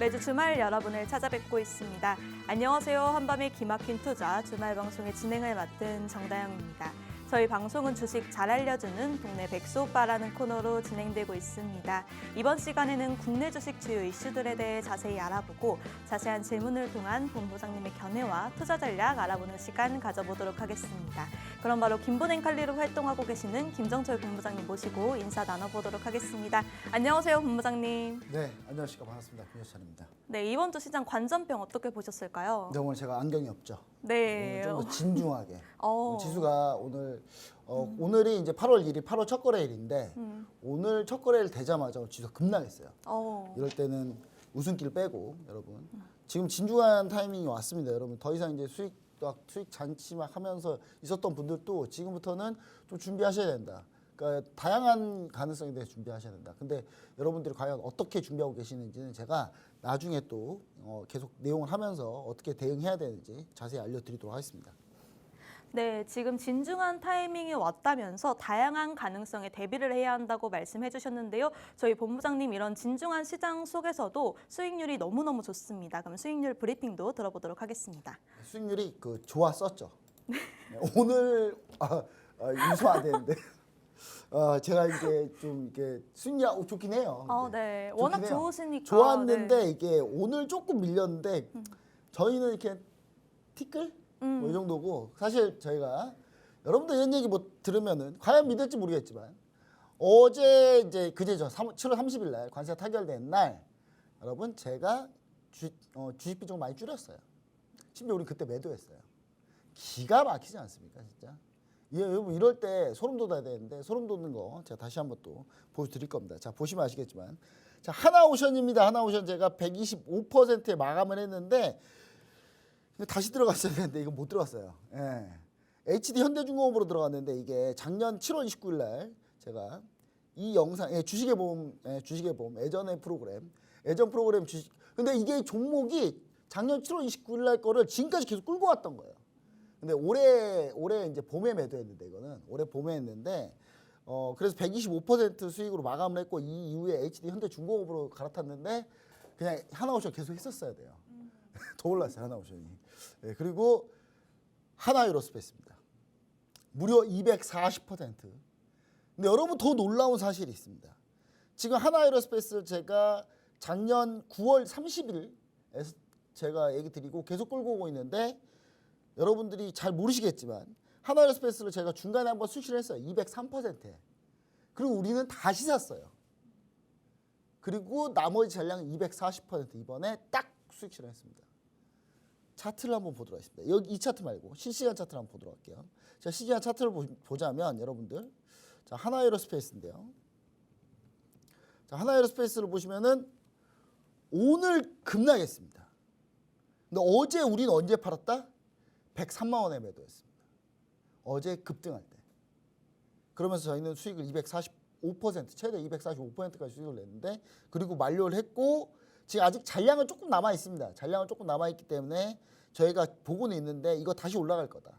매주 주말 여러분을 찾아뵙고 있습니다. 안녕하세요. 한밤의 기막힌 투자 주말 방송의 진행을 맡은 정다영입니다. 저희 방송은 주식 잘 알려주는 동네 백수오빠라는 코너로 진행되고 있습니다. 이번 시간에는 국내 주식 주요 이슈들에 대해 자세히 알아보고 자세한 질문을 통한 본부장님의 견해와 투자 전략 알아보는 시간 가져보도록 하겠습니다. 그럼 바로 김본행칼리로 활동하고 계시는 김정철 본부장님 모시고 인사 나눠보도록 하겠습니다. 안녕하세요, 본부장님. 네, 안녕하십니까. 반갑습니다. 김효찬입니다. 네, 이번 주 시장 관전평 어떻게 보셨을까요? 네, 오늘 제가 안경이 없죠. 네. 좀 더 진중하게. 어. 지수가 오늘이 이제 8월 1일, 8월 첫 거래일인데 오늘 첫 거래일 되자마자 지수가 급락했어요. 이럴 때는 웃음길 빼고 여러분 지금 진중한 타이밍이 왔습니다. 여러분 더 이상 이제 수익 잔치 막 하면서 있었던 분들도 지금부터는 좀 준비하셔야 된다. 그러니까 다양한 가능성에 대해서 준비하셔야 된다. 근데 여러분들이 과연 어떻게 준비하고 계시는지는 제가 나중에 또 계속 내용을 하면서 어떻게 대응해야 되는지 자세히 알려드리도록 하겠습니다. 네, 지금 진중한 타이밍이 왔다면서 다양한 가능성에 대비를 해야 한다고 말씀해 주셨는데요. 저희 본부장님 이런 진중한 시장 속에서도 수익률이 너무너무 좋습니다. 그럼 수익률 브리핑도 들어보도록 하겠습니다. 수익률이 좋았었죠. 오늘 유수 안 되는데 제가 이게 좀 이게 수익률 좋긴 해요. 네, 워낙 좋으시니까. 좋았는데 네. 이게 오늘 조금 밀렸는데 저희는 이렇게 티끌 뭐 이 정도고 사실 저희가 여러분들 이런 얘기 뭐 들으면은 과연 믿을지 모르겠지만 어제 이제 그제죠 7월 30일 날 관세 타결된 날 여러분 제가 주식 비중 많이 줄였어요. 심지어 우리 그때 매도했어요. 기가 막히지 않습니까 진짜? 여러분 이럴 때 소름 돋아야 되는데 소름 돋는 거 제가 다시 한번 또 보여드릴 겁니다. 자 보시면 아시겠지만 자 하나오션입니다. 하나오션 제가 125%에 마감을 했는데 다시 들어갔어야 되는데 이거 못 들어갔어요. 예. HD 현대중공업으로 들어갔는데 이게 작년 7월 29일 날 제가 이 영상 주식의 보험 예전의 프로그램 주식 근데 이게 종목이 작년 7월 29일 날 거를 지금까지 계속 끌고 왔던 거예요. 근데 올해 이제 봄에 매도했는데 이거는 올해 봄에 했는데 그래서 125% 수익으로 마감을 했고 이 이후에 HD 현대중공업으로 갈아탔는데 그냥 하나오션 계속 했었어야 돼요. 더 올랐어요 하나오션이. 네, 그리고 하나에어로스페이스입니다. 무려 240%. 근데 여러분 더 놀라운 사실이 있습니다. 지금 하나에어로스페이스를 제가 작년 9월 30일에 제가 얘기 드리고 계속 끌고 오고 있는데 여러분들이 잘 모르시겠지만 하나에어로스페이스를 제가 중간에 한번 수시를 했어요. 203%에. 그리고 우리는 다시 샀어요. 그리고 나머지 잔량은 240% 이번에 딱 수익 실현했습니다. 차트를 한번 보도록 하겠습니다. 여기 이 차트 말고 실시간 차트를 한번 보도록 할게요. 자, 실시간 차트를 보자면 여러분들 자, 하나에어로스페이스인데요. 자, 하나에어로스페이스를 보시면은 오늘 급락했습니다. 근데 어제 우리는 언제 팔았다? 103만 원에 매도했습니다. 어제 급등할 때. 그러면서 저희는 수익을 245% 최대 245%까지 수익을 냈는데 그리고 만료를 했고 지금 아직 잔량은 조금 남아 있습니다. 잔량은 조금 남아 있기 때문에 저희가 보고는 있는데 이거 다시 올라갈 거다.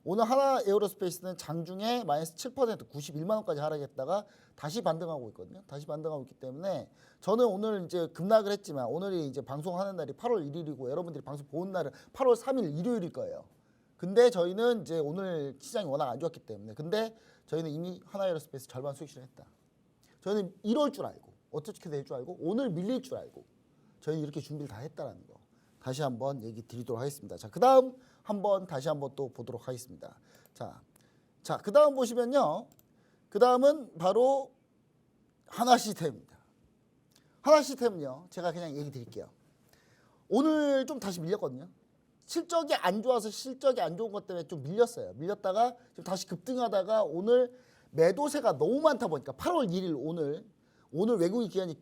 오늘 하나에어로스페이스는 장중에 마이너스 7% 91만 원까지 하락했다가 다시 반등하고 있거든요. 다시 반등하고 있기 때문에 저는 오늘 이제 급락을 했지만 오늘이 이제 방송하는 날이 8월 1일이고 여러분들이 방송 보는 날은 8월 3일 일요일일 거예요. 근데 저희는 이제 오늘 시장이 워낙 안 좋았기 때문에 근데 저희는 이미 하나에어로스페이스 절반 수익 실현했다. 저희는 이럴 줄 알고 어떻게 될 줄 알고 오늘 밀릴 줄 알고 저희는 이렇게 준비를 다 했다라는 거 다시 한번 얘기 드리도록 하겠습니다. 자, 그다음 다시 한번 또 보도록 하겠습니다. 자, 그다음 보시면요. 그다음은 바로 하나시스템입니다. 하나시스템은요. 제가 그냥 얘기 드릴게요. 오늘 좀 다시 밀렸거든요. 실적이 안 좋아서 실적이 안 좋은 것 때문에 좀 밀렸어요. 밀렸다가 좀 다시 급등하다가 오늘 매도세가 너무 많다 보니까 8월 1일 오늘 외국인 기관이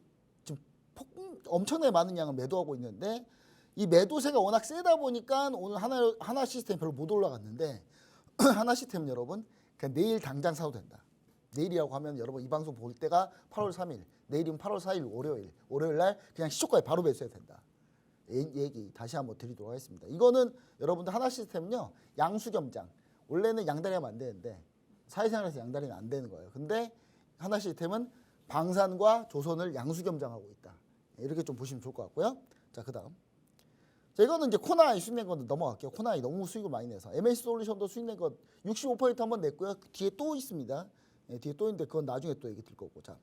엄청나게 많은 양을 매도하고 있는데 이 매도세가 워낙 세다 보니까 오늘 하나 시스템 별로 못 올라갔는데 하나 시스템 여러분 그냥 내일 당장 사도 된다. 내일이라고 하면 여러분 이 방송 볼 때가 8월 3일 내일이면 8월 4일 월요일 날 그냥 시초가에 바로 매수해도 된다. 얘기 다시 한번 드리도록 하겠습니다. 이거는 여러분들 하나 시스템은요 양수겸장 원래는 양다리하면 안 되는데 사회생활에서 양다리는 안 되는 거예요. 근데 하나 시스템은 방산과 조선을 양수겸장하고 있다. 이렇게 좀 보시면 좋을 것 같고요. 자, 그다음. 자, 이거는 이제 코나이 수익 낸 건데 넘어갈게요. 코나이 너무 수익을 많이 내서. MS 솔루션도 수익 낸 거 65% 한번 냈고요. 그 뒤에 또 있습니다. 예, 뒤에 또 있는데 그건 나중에 또 얘기 드릴 거고. 자,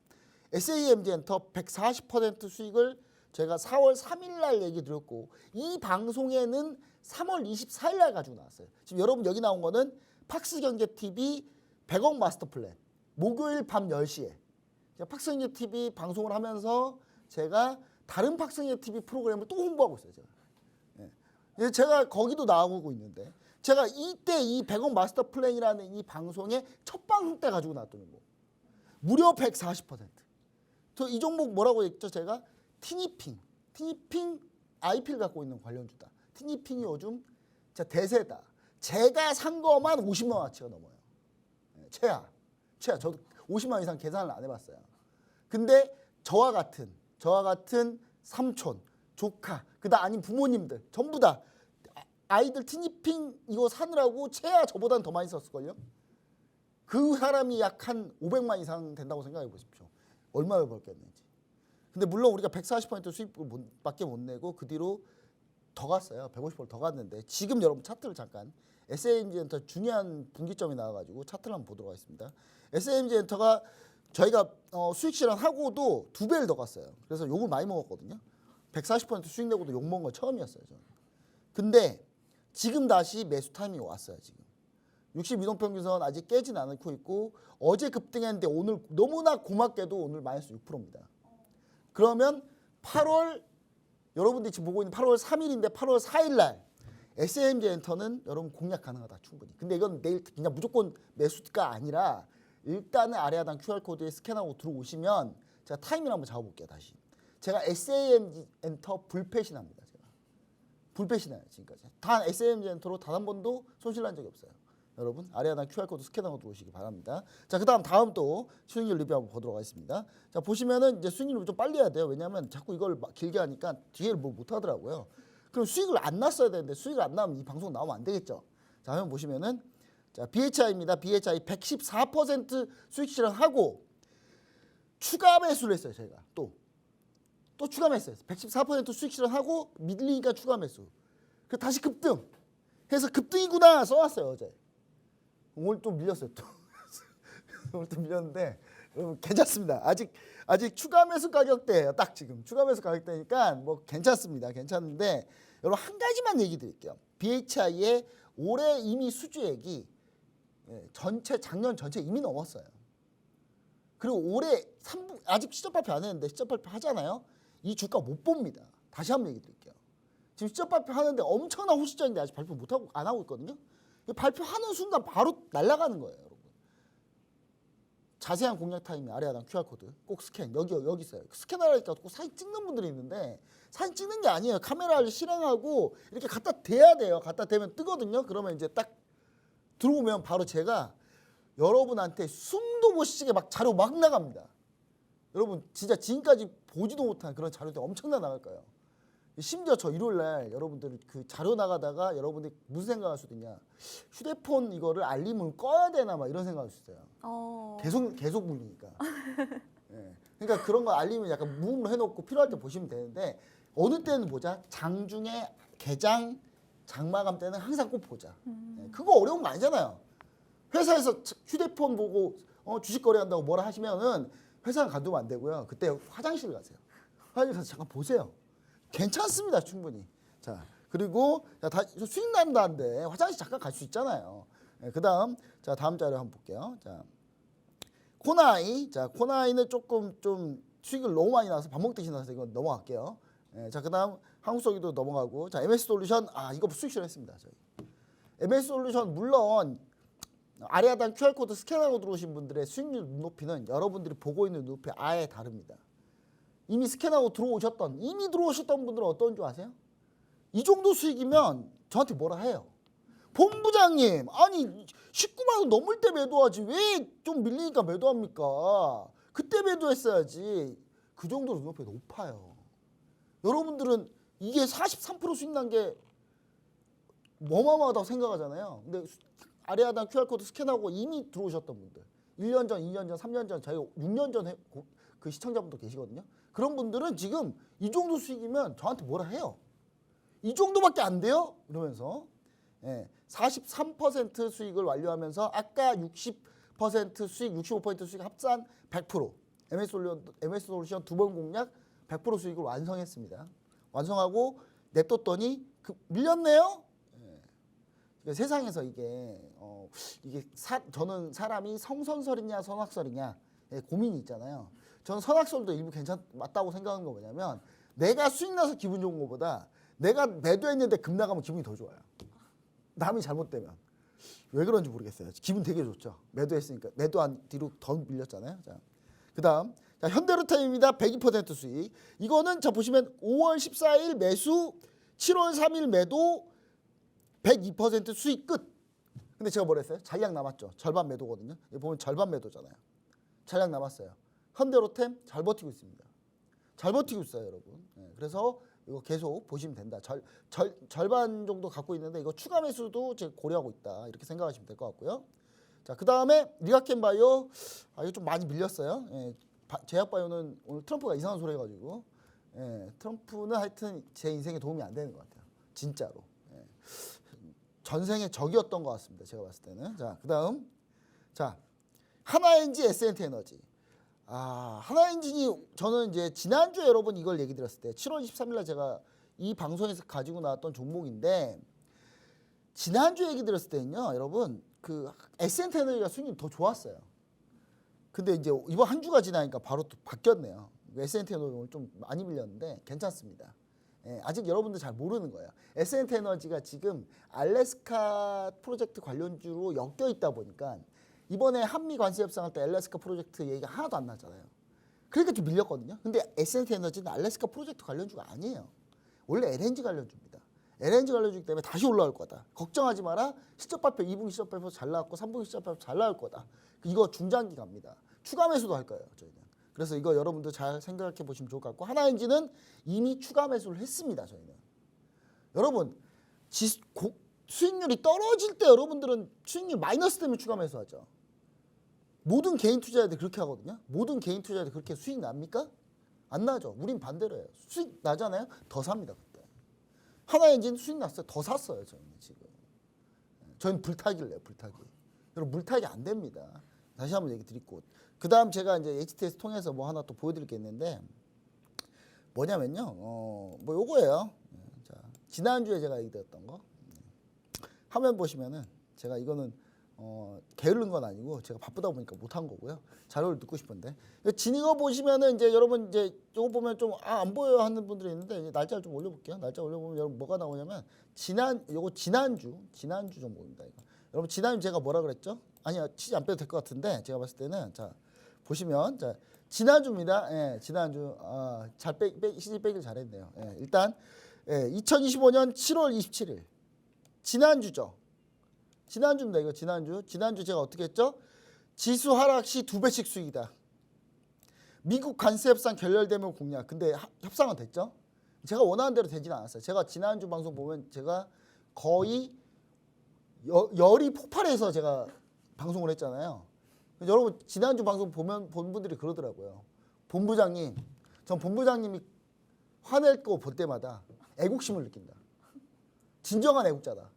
SAMG엔터 140% 수익을 제가 4월 3일 날 얘기 드렸고 이 방송에는 3월 24일 날 가지고 나왔어요. 지금 여러분 여기 나온 거는 팍스경제TV 100억 마스터 플랜 목요일 밤 10시에 팍스경제TV 방송을 하면서 제가 다른 팍스경제TV 프로그램을 또 홍보하고 있어요. 제가 거기도 나오고 있는데 제가 이때 이 100억 마스터 플랜이라는 이 방송의 첫 방송 때 가지고 나왔던 거 무려 140%. 저 이 종목 뭐라고 했죠? 제가 티니핑 IP를 갖고 있는 관련주다. 티니핑이 요즘 진짜 대세다. 제가 산 거만 50만 원어치가 넘어요. 최하. 저도 50만 원 이상 계산을 안 해봤어요. 근데 저와 같은 삼촌, 조카, 그다음 아닌 부모님들 전부 다 아이들 티니핑 이거 사느라고 최하 저보다는 더 많이 썼을걸요. 그 사람이 약 한 500만 이상 된다고 생각해 보십시오. 얼마를 벌겠는지. 근데 물론 우리가 140% 수익밖에 못 내고 그 뒤로 더 갔어요. 150% 더 갔는데 지금 여러분 차트를 잠깐 SAMG엔터 중요한 분기점이 나와가지고 차트를 한번 보도록 하겠습니다. SAMG엔터가 저희가 수익 실현하고도 2배를 더 갔어요. 그래서 욕을 많이 먹었거든요. 140% 수익 내고도 욕 먹은 건 처음이었어요. 저는. 근데 지금 다시 매수 타이밍이 왔어요. 지금 62동평균선 아직 깨진 않고 있고 어제 급등했는데 오늘 너무나 고맙게도 오늘 마이너스 6%입니다. 그러면 8월 여러분들이 지금 보고 있는 8월 3일인데 8월 4일 날 SAMG엔터는 여러분 공략 가능하다 충분히. 근데 이건 내일 그냥 무조건 매수가 아니라 일단은 아래 하단 QR코드에 스캔하고 들어오시면 제가 타이밍 한번 잡아볼게요. 다시. 제가 SAMG엔터 불패신합니다. 제가. 불패신해요 지금까지. 단 SAMG엔터로 단 한 번도 손실 난 적이 없어요. 여러분 아래 하단 QR코드 스캔하고 들어오시기 바랍니다. 자, 다음 또 수익률 리뷰 한번 보도록 하겠습니다. 자, 보시면은 이제 수익률 리뷰 좀 빨리 해야 돼요. 왜냐하면 자꾸 이걸 길게 하니까 뒤에 뭐 못하더라고요. 그럼 수익을 안 났어야 되는데 수익을 안 나면 이 방송 나오면 안 되겠죠. 자, 한번 보시면은 자, BHI입니다. BHI 114% 수익 실현하고 추가 매수를 했어요. 저희가 또 추가 매수했어요. 114% 수익 실현하고 밀리니까 추가 매수. 그 다시 급등. 해서 급등이구나 써왔어요 어제. 오늘 좀 밀렸어요 또. 오늘 또 밀렸는데 괜찮습니다. 아직 추가 매수 가격대예요. 딱 지금 추가 매수 가격대니까 뭐 괜찮습니다. 괜찮은데 여러분 한 가지만 얘기 드릴게요. BHI의 올해 이미 수주액이 작년 전체 이미 넘었어요. 그리고 올해 3분 아직 시적 발표 안 했는데 시적 발표 하잖아요. 이 주가 못 봅니다. 다시 한번 얘기 드릴게요. 지금 시적 발표 하는데 엄청난 호시적인데 아직 발표 못 하고 안 하고 있거든요. 발표하는 순간 바로 날아가는 거예요, 여러분. 자세한 공략 타이밍 아래 하단 QR코드 꼭 스캔 여기 있어요. 스캔하니까 꼭 사진 찍는 분들이 있는데 사진 찍는 게 아니에요. 카메라를 실행하고 이렇게 갖다 대야 돼요. 갖다 대면 뜨거든요. 그러면 이제 딱 들어오면 바로 제가 여러분한테 숨도 못 쉬게 막 자료 막 나갑니다. 여러분 진짜 지금까지 보지도 못한 그런 자료들이 엄청나 나갈 거예요. 심지어 저 일요일날 여러분들 그 자료 나가다가 여러분들이 무슨 생각할 수도 있냐, 휴대폰 이거를 알림을 꺼야 되나 막 이런 생각할 수 있어요. 계속 물리니까. 네. 그러니까 그런 거 알림을 약간 무음으로 해놓고 필요할 때 보시면 되는데 어느 때는 보자. 장중에 개장 장마감 때는 항상 꼭 보자. 네. 그거 어려운 거 아니잖아요. 회사에서 휴대폰 보고 주식 거래한다고 뭐라 하시면은 회사 가두면 안 되고요. 그때 화장실 가세요. 화장실 가서 잠깐 보세요. 괜찮습니다, 충분히. 자, 그리고 다 수익 난다는데 화장실 잠깐 갈 수 있잖아요. 네, 그다음 다음 자료 한번 볼게요. 자, 코나이. 자, 코나이는 조금 좀 수익을 너무 많이 나서 밥 먹듯이 나서 이거 넘어갈게요. 네, 자, 그다음 한국서기도 넘어가고. 자, MS 솔루션 이거 수익 실현했습니다, 저희. MS 솔루션 물론 아래 하단 QR코드 스캔하고 들어오신 분들의 수익률 눈높이는 여러분들이 보고 있는 눈높이 아예 다릅니다. 이미 스캔하고 이미 들어오셨던 분들은 어떤 줄 아세요? 이 정도 수익이면 저한테 뭐라 해요. 본부장님, 아니 19만 원 넘을 때 매도하지 왜 좀 밀리니까 매도합니까? 그때 매도했어야지. 그 정도로 눈높이가 높아요. 여러분들은 이게 43% 수익 난 게 어마어마하다고 생각하잖아요. 근데 아래 하단 QR코드 스캔하고 이미 들어오셨던 분들, 1년 전, 2년 전, 3년 전, 저희 6년 전 그 시청자분도 계시거든요. 그런 분들은 지금 이 정도 수익이면 저한테 뭐라 해요. 이 정도밖에 안 돼요? 이러면서 43% 수익을 완료하면서 아까 60% 수익, 65% 수익 합산 100% MS솔루션 두 번 공략 100% 수익을 완성했습니다. 완성하고 냅뒀더니 밀렸네요. 그러니까 세상에서 이게 저는 사람이 성선설이냐 선악설이냐 고민이 있잖아요. 저는 선악설도 일부 맞다고 생각하는 거 뭐냐면 내가 수익 나서 기분 좋은 것보다 내가 매도했는데 급 나가면 기분이 더 좋아요. 남이 잘못되면. 왜 그런지 모르겠어요. 기분 되게 좋죠. 매도했으니까. 매도한 뒤로 더 밀렸잖아요. 자, 그다음 현대로템입니다. 102% 수익. 이거는 자 보시면 5월 14일 매수, 7월 3일 매도 102% 수익 끝. 근데 제가 뭐라 했어요? 잔량 남았죠. 절반 매도거든요. 여기 보면 절반 매도잖아요. 잔량 남았어요. 현대로템 잘 버티고 있습니다. 잘 버티고 있어요, 여러분. 그래서 이거 계속 보시면 된다. 절반 정도 갖고 있는데 이거 추가 매수도 제가 고려하고 있다. 이렇게 생각하시면 될 것 같고요. 자, 그다음에 리가켄바이오 이거 좀 많이 밀렸어요. 제약바이오는 오늘 트럼프가 이상한 소리 해가지고 트럼프는 하여튼 제 인생에 도움이 안 되는 것 같아요. 진짜로. 전생의 적이었던 것 같습니다. 제가 봤을 때는. 자, 그다음 하나엔진 S&T에너지. 하나엔진이 저는 이제 지난주에 여러분 이걸 얘기 드렸을 때 7월 23일 날 제가 이 방송에서 가지고 나왔던 종목인데 지난주 얘기 드렸을 때는요. 여러분 그 S&T에너지가 수익이 더 좋았어요. 근데 이제 이번 한 주가 지나니까 바로 또 바뀌었네요. S&T에너지 오늘 좀 많이 밀렸는데 괜찮습니다. 아직 여러분들 잘 모르는 거예요. S&T에너지가 지금 알래스카 프로젝트 관련주로 엮여 있다 보니까 이번에 한미 관세 협상할 때 알래스카 프로젝트 얘기가 하나도 안 나잖아요. 그러니까 좀 밀렸거든요. 근데 S&T에너지는 알래스카 프로젝트 관련주가 아니에요. 원래 LNG 관련주입니다. LNG 관련주이기 때문에 다시 올라올 거다. 걱정하지 마라. 실적 발표 2분기 실적 발표 잘 나왔고 3분기 실적 발표 잘 나올 거다. 이거 중장기 갑니다. 추가 매수도 할 거예요. 저희는. 그래서 이거 여러분들 잘 생각해 보시면 좋을 것 같고 하나엔진은 이미 추가 매수를 했습니다. 저희는. 여러분 수익률이 떨어질 때 여러분들은 수익률 마이너스 되면 추가 매수하죠. 모든 개인 투자자들이 그렇게 하거든요. 모든 개인 투자자들이 그렇게 수익 납니까? 안 나죠. 우린 반대로 해요. 수익 나잖아요. 더 삽니다. 그때. 하나엔진 수익 났어요. 더 샀어요. 저희는 지금. 저희는 불타기를 내요. 불타기. 여러분 물타기 안 됩니다. 다시 한번 얘기 드리고 그 다음 제가 이제 HTS 통해서 뭐 하나 또 보여드릴 게 있는데 뭐냐면요. 뭐 요거예요. 자, 지난주에 제가 얘기드렸던 거 화면 보시면은 제가 이거는 게으른 건 아니고 제가 바쁘다 보니까 못한 거고요. 자료를 넣고 싶은데 이거 보시면은 이제 여러분 이제 이거 보면 좀 안 보여 하는 분들이 있는데 이제 날짜를 좀 올려볼게요. 날짜 올려보면 여러분 뭐가 나오냐면 지난주 정보입니다. 이거. 여러분 지난주 제가 뭐라 그랬죠? 아니요 치즈 안 빼도 될 것 같은데 제가 봤을 때는 자 보시면 자 지난주입니다. 지난주 시즌 빼길 잘했네요. 일단 2025년 7월 27일 지난주죠. 지난주입니다. 이거 지난주 제가 어떻게 했죠? 지수 하락 시 2배씩 수익이다. 미국 관세 협상 결렬되면 공략. 근데 협상은 됐죠? 제가 원하는 대로 되지는 않았어요. 제가 지난주 방송 보면 제가 거의 열이 폭발해서 제가 방송을 했잖아요. 여러분 지난주 방송 본 분들이 그러더라고요. 전 본부장님이 화낼 거 볼 때마다 애국심을 느낀다. 진정한 애국자다.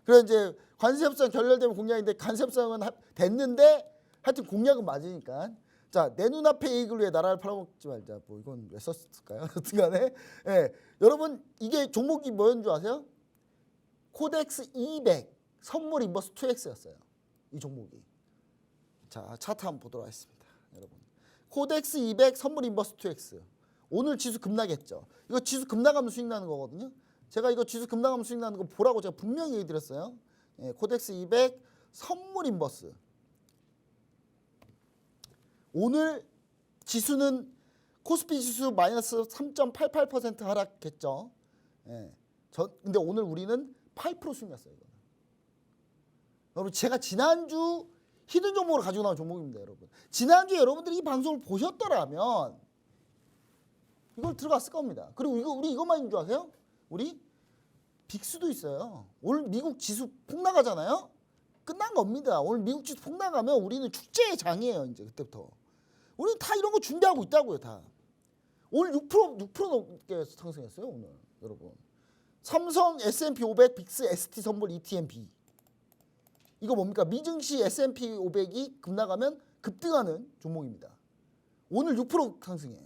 그래서 이제 관세협상 결렬되면 공약인데 관세협상은 됐는데 하여튼 공약은 맞으니까 자 내 눈앞의 이익을 위해 나라를 팔아먹지 말자. 뭐 이건 왜 썼을까요? 하여튼간에 여러분 이게 종목이 뭐였는 줄 아세요? 코덱스 200 선물 인버스 2X였어요. 이 종목이. 자 차트 한번 보도록 하겠습니다. 여러분 코덱스 200 선물 인버스 2X 오늘 지수 급락했죠. 이거 지수 급락하면 수익 나는 거거든요. 제가 이거 지수 급락하면 수익 나는 거 보라고 제가 분명히 얘기 드렸어요. 코덱스 200 선물 인버스 오늘 지수는 코스피 지수 마이너스 3.88% 하락했죠. 근데 오늘 우리는 8% 수익 났어요. 이거는. 여러분 제가 지난주 히든 종목으로 가지고 나온 종목입니다. 여러분 지난주에 여러분들이 이 방송을 보셨더라면 이걸 들어갔을 겁니다. 그리고 우리 이것만인 줄 아세요? 우리 빅스도 있어요. 오늘 미국 지수 폭 나가잖아요. 끝난 겁니다. 오늘 미국 지수 폭락하면 우리는 축제의 장이에요. 이제 그때부터. 우리는 다 이런 거 준비하고 있다고요. 다. 오늘 6% 넘게 상승했어요. 오늘 여러분. 삼성 S&P 500 빅스 ST 선물 ETNB. 이거 뭡니까? 미증시 S&P 500이 급락하면 급등하는 종목입니다. 오늘 6% 상승해요.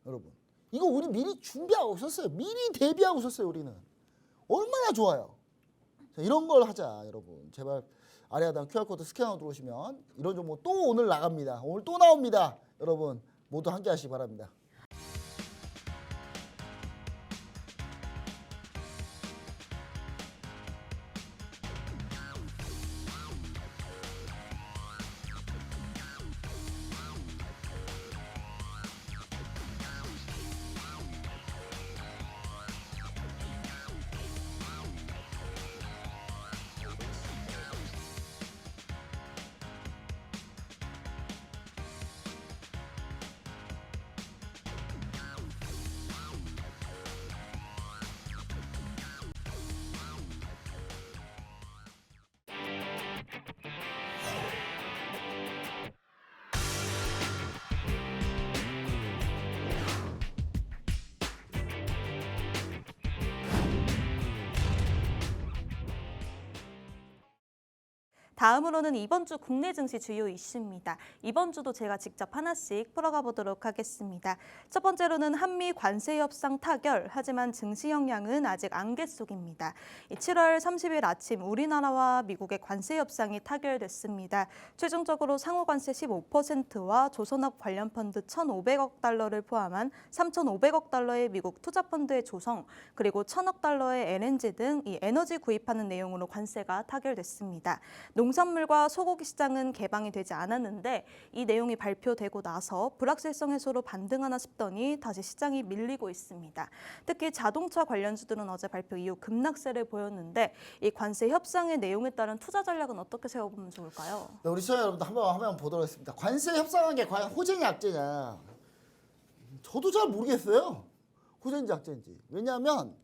여러분. 이거 우리 미리 준비하고 있었어요. 미리 대비하고 있었어요. 우리는. 얼마나 좋아요. 자, 이런 걸 하자. 여러분. 제발 아래 하단 QR코드 스캔하고 들어오시면 이런 종목 또 오늘 나갑니다. 오늘 또 나옵니다. 여러분 모두 함께 하시기 바랍니다. 다음으로는 이번 주 국내 증시 주요 이슈입니다. 이번 주도 제가 직접 하나씩 풀어가 보도록 하겠습니다. 첫 번째로는 한미 관세 협상 타결, 하지만 증시 영향은 아직 안개 속입니다. 7월 30일 아침 우리나라와 미국의 관세 협상이 타결됐습니다. 최종적으로 상호 관세 15%와 조선업 관련 펀드 1,500억 달러를 포함한 3,500억 달러의 미국 투자 펀드의 조성, 그리고 1,000억 달러의 LNG 등 이 에너지 구입하는 내용으로 관세가 타결됐습니다. 농산물과 소고기 시장은 개방이 되지 않았는데 이 내용이 발표되고 나서 불확실성 해소로 반등하나 싶더니 다시 시장이 밀리고 있습니다. 특히 자동차 관련주들은 어제 발표 이후 급락세를 보였는데 이 관세 협상의 내용에 따른 투자 전략은 어떻게 세워보면 좋을까요? 네, 우리 시청자 여러분들 한번 보도록 하겠습니다. 관세 협상한 게 과연 호재냐 악재냐? 저도 잘 모르겠어요. 호재인지 악재인지. 왜냐하면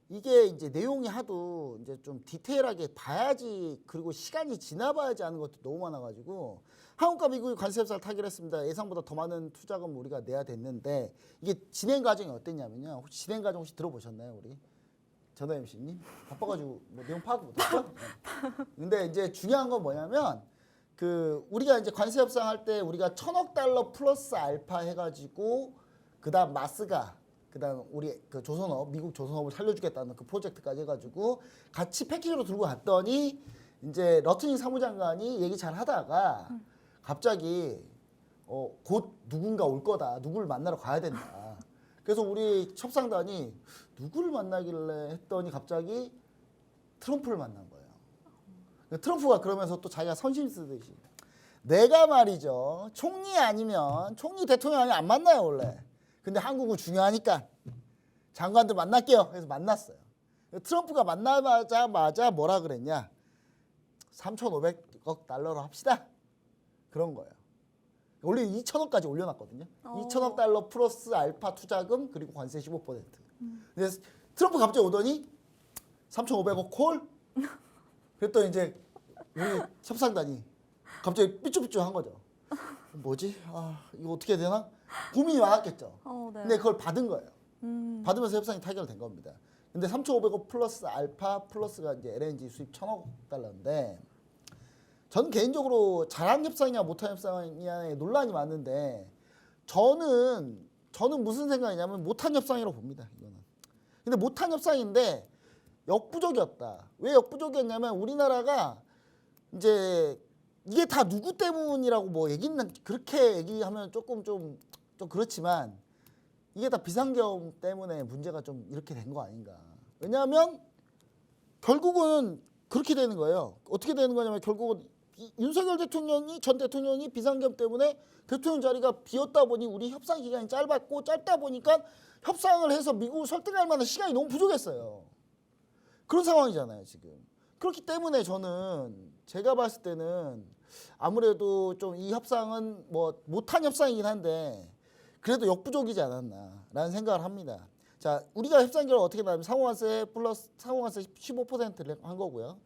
이게 이제 내용이 하도 이제 좀 디테일하게 봐야지, 그리고 시간이 지나봐야지 하는 것도 너무 많아가지고 한국과 미국이 관세 협상을 타결했습니다. 예상보다 더 많은 투자금 우리가 내야 됐는데 이게 진행 과정이 어땠냐면요. 혹시 진행 과정 혹시 들어보셨나요, 우리 전화 MC님? 바빠가지고 뭐 내용 파악 못했죠? 근데 이제 중요한 건 뭐냐면 그 우리가 이제 관세 협상할 때 우리가 1,000억 달러 플러스 알파 해가지고 그다음 마스가 그다음 우리 그 조선업, 미국 조선업을 살려주겠다는 그 프로젝트까지 해가지고 같이 패키지로 들고 갔더니 이제 러트닝 사무장관이 얘기 잘 하다가 갑자기 곧 누군가 올 거다, 누구를 만나러 가야 된다. 그래서 우리 협상단이 누구를 만나길래 했더니 갑자기 트럼프를 만난 거예요. 트럼프가 그러면서 또 자기가 선심 쓰듯이 내가 말이죠, 총리 아니면 총리 대통령 아니면 안 만나요 원래. 근데 한국은 중요하니까 장관들 만날게요. 그래서 만났어요. 트럼프가 만나자마자 뭐라 그랬냐? 3,500억 달러로 합시다. 그런 거예요. 원래 2,000억까지 올려놨거든요. 2,000억 달러 플러스 알파 투자금 그리고 관세 15%. 근데 트럼프 갑자기 오더니 3,500억 콜? 그랬더니 이제 우리 협상단이 갑자기 삐쭉삐쭉한 거죠. 뭐지? 이거 어떻게 해야 되나? 고민이 많았겠죠. 네. 근데 그걸 받은 거예요. 받으면서 협상이 타결된 겁니다. 근데 3,500억 플러스 알파 플러스가 이제 LNG 수입 1,000억 달러인데 저는 개인적으로 잘한 협상이냐 못한 협상이냐에 논란이 많은데 저는 무슨 생각이냐면 못한 협상이라고 봅니다. 이거는. 근데 못한 협상인데 역부족이었다. 왜 역부족이었냐면 우리나라가 이제 이게 다 누구 때문이라고 뭐 얘기는 그렇게 얘기하면 조금 좀 그렇지만 이게 다 비상경 때문에 문제가 좀 이렇게 된 거 아닌가. 왜냐하면 결국은 그렇게 되는 거예요. 어떻게 되는 거냐면 결국은 윤석열 대통령이 전 대통령이 비상경 때문에 대통령 자리가 비었다 보니 우리 협상 기간이 짧다 보니까 협상을 해서 미국을 설득할 만한 시간이 너무 부족했어요. 그런 상황이잖아요 지금. 그렇기 때문에 저는 제가 봤을 때는 아무래도 좀 이 협상은 뭐 못한 협상이긴 한데 그래도 역부족이지 않았나라는 생각을 합니다. 자, 우리가 협상 결과 어떻게 나면 상호관세 플러스 상호관세 15%를 한 거고요.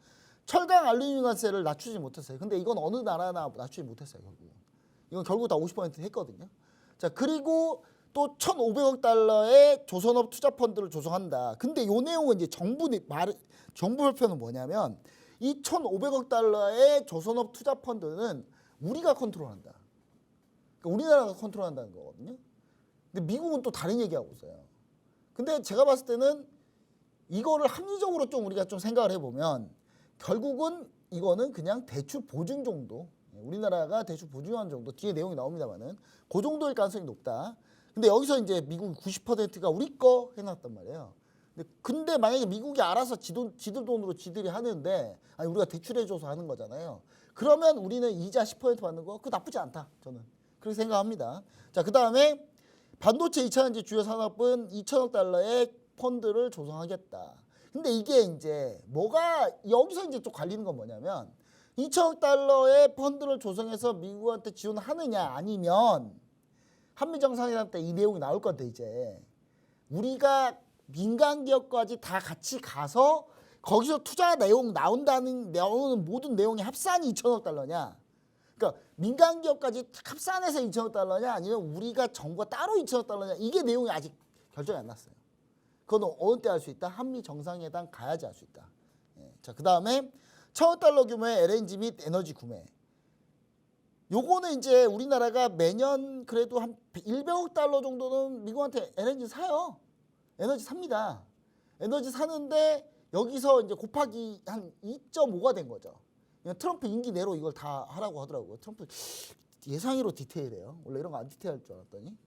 철강 알루미늄관세를 낮추지 못했어요. 근데 이건 어느 나라나 낮추지 못했어요. 이건 결국 다 50% 했거든요. 자, 그리고 또 1,500억 달러의 조선업 투자 펀드를 조성한다. 근데 이 내용은 이제 정부 발표는 뭐냐면 이 1,500억 달러의 조선업 투자 펀드는 우리가 컨트롤한다. 그러니까 우리나라가 컨트롤한다는 거거든요. 근데 미국은 또 다른 얘기하고 있어요. 근데 제가 봤을 때는 이거를 합리적으로 좀 우리가 좀 생각을 해보면 결국은 이거는 그냥 대출 보증 정도, 우리나라가 대출 보증한 정도, 뒤에 내용이 나옵니다만은 그 정도일 가능성이 높다. 근데 여기서 이제 미국 90%가 우리 거 해놨단 말이에요. 근데 만약에 미국이 알아서 지들 돈으로 지들이 하는데, 아니 우리가 대출해줘서 하는 거잖아요. 그러면 우리는 이자 10% 받는 거 그거 나쁘지 않다. 저는 그렇게 생각합니다. 자, 그 다음에 반도체 2차전지 주요 산업은 2천억 달러의 펀드를 조성하겠다. 근데 이게 이제 뭐가 여기서 이제 좀 갈리는 건 뭐냐면 2천억 달러의 펀드를 조성해서 미국한테 지원하느냐 아니면 한미 정상회담 때 이 내용이 나올 건데 이제 우리가 민간 기업까지 다 같이 가서 거기서 투자 내용 나오는 모든 내용의 합산이 2천억 달러냐? 그러니까 민간 기업까지 합산해서 2천억 달러냐 아니면 우리가 정부가 따로 2천억 달러냐? 이게 내용이 아직 결정이 안 났어요. 그건 어느 때 할 수 있다? 한미 정상회담 가야지 할 수 있다. 예. 자, 그 다음에 1,000억 달러 규모의 LNG 및 에너지 구매. 요거는 이제 우리나라가 매년 그래도 한 100억 달러 정도는 미국한테 에너지 사요. 에너지 삽니다. 에너지 사는데 여기서 이제 곱하기 한 2.5가 된 거죠. 트럼프 임기 내로 이걸 다 하라고 하더라고요. 트럼프 예상외로 디테일해요. 원래 이런 거 안 디테일할 줄 알았더니.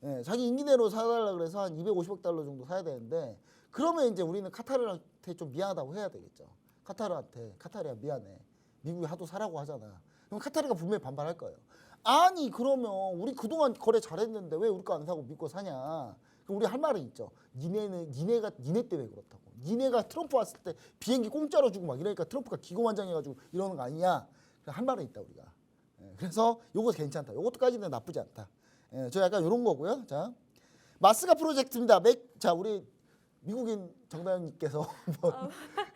예, 자기 임기 내로 사달라 그래서 한 250억 달러 정도 사야 되는데 그러면 이제 우리는 카타르한테 좀 미안하다고 해야 되겠죠. 카타르야 미안해. 미국이 하도 사라고 하잖아. 그럼 카타르가 분명히 반발할 거예요. 아니 그러면 우리 그동안 거래 잘했는데 왜 우리 거 안 사고 미국 거 사냐. 우리 할 말은 있죠. 니네 때문에 그렇다고. 니네가 트럼프 왔을 때 비행기 공짜로 주고 막 이러니까 트럼프가 기고만장해가지고 이러는 거 아니냐. 할 말은 있다 우리가. 예, 그래서 요거 괜찮다. 요것도까지는 나쁘지 않다. 예, 저 약간 이런 거고요. 자, 마스가 프로젝트입니다. 자, 우리 미국인 정다영님께서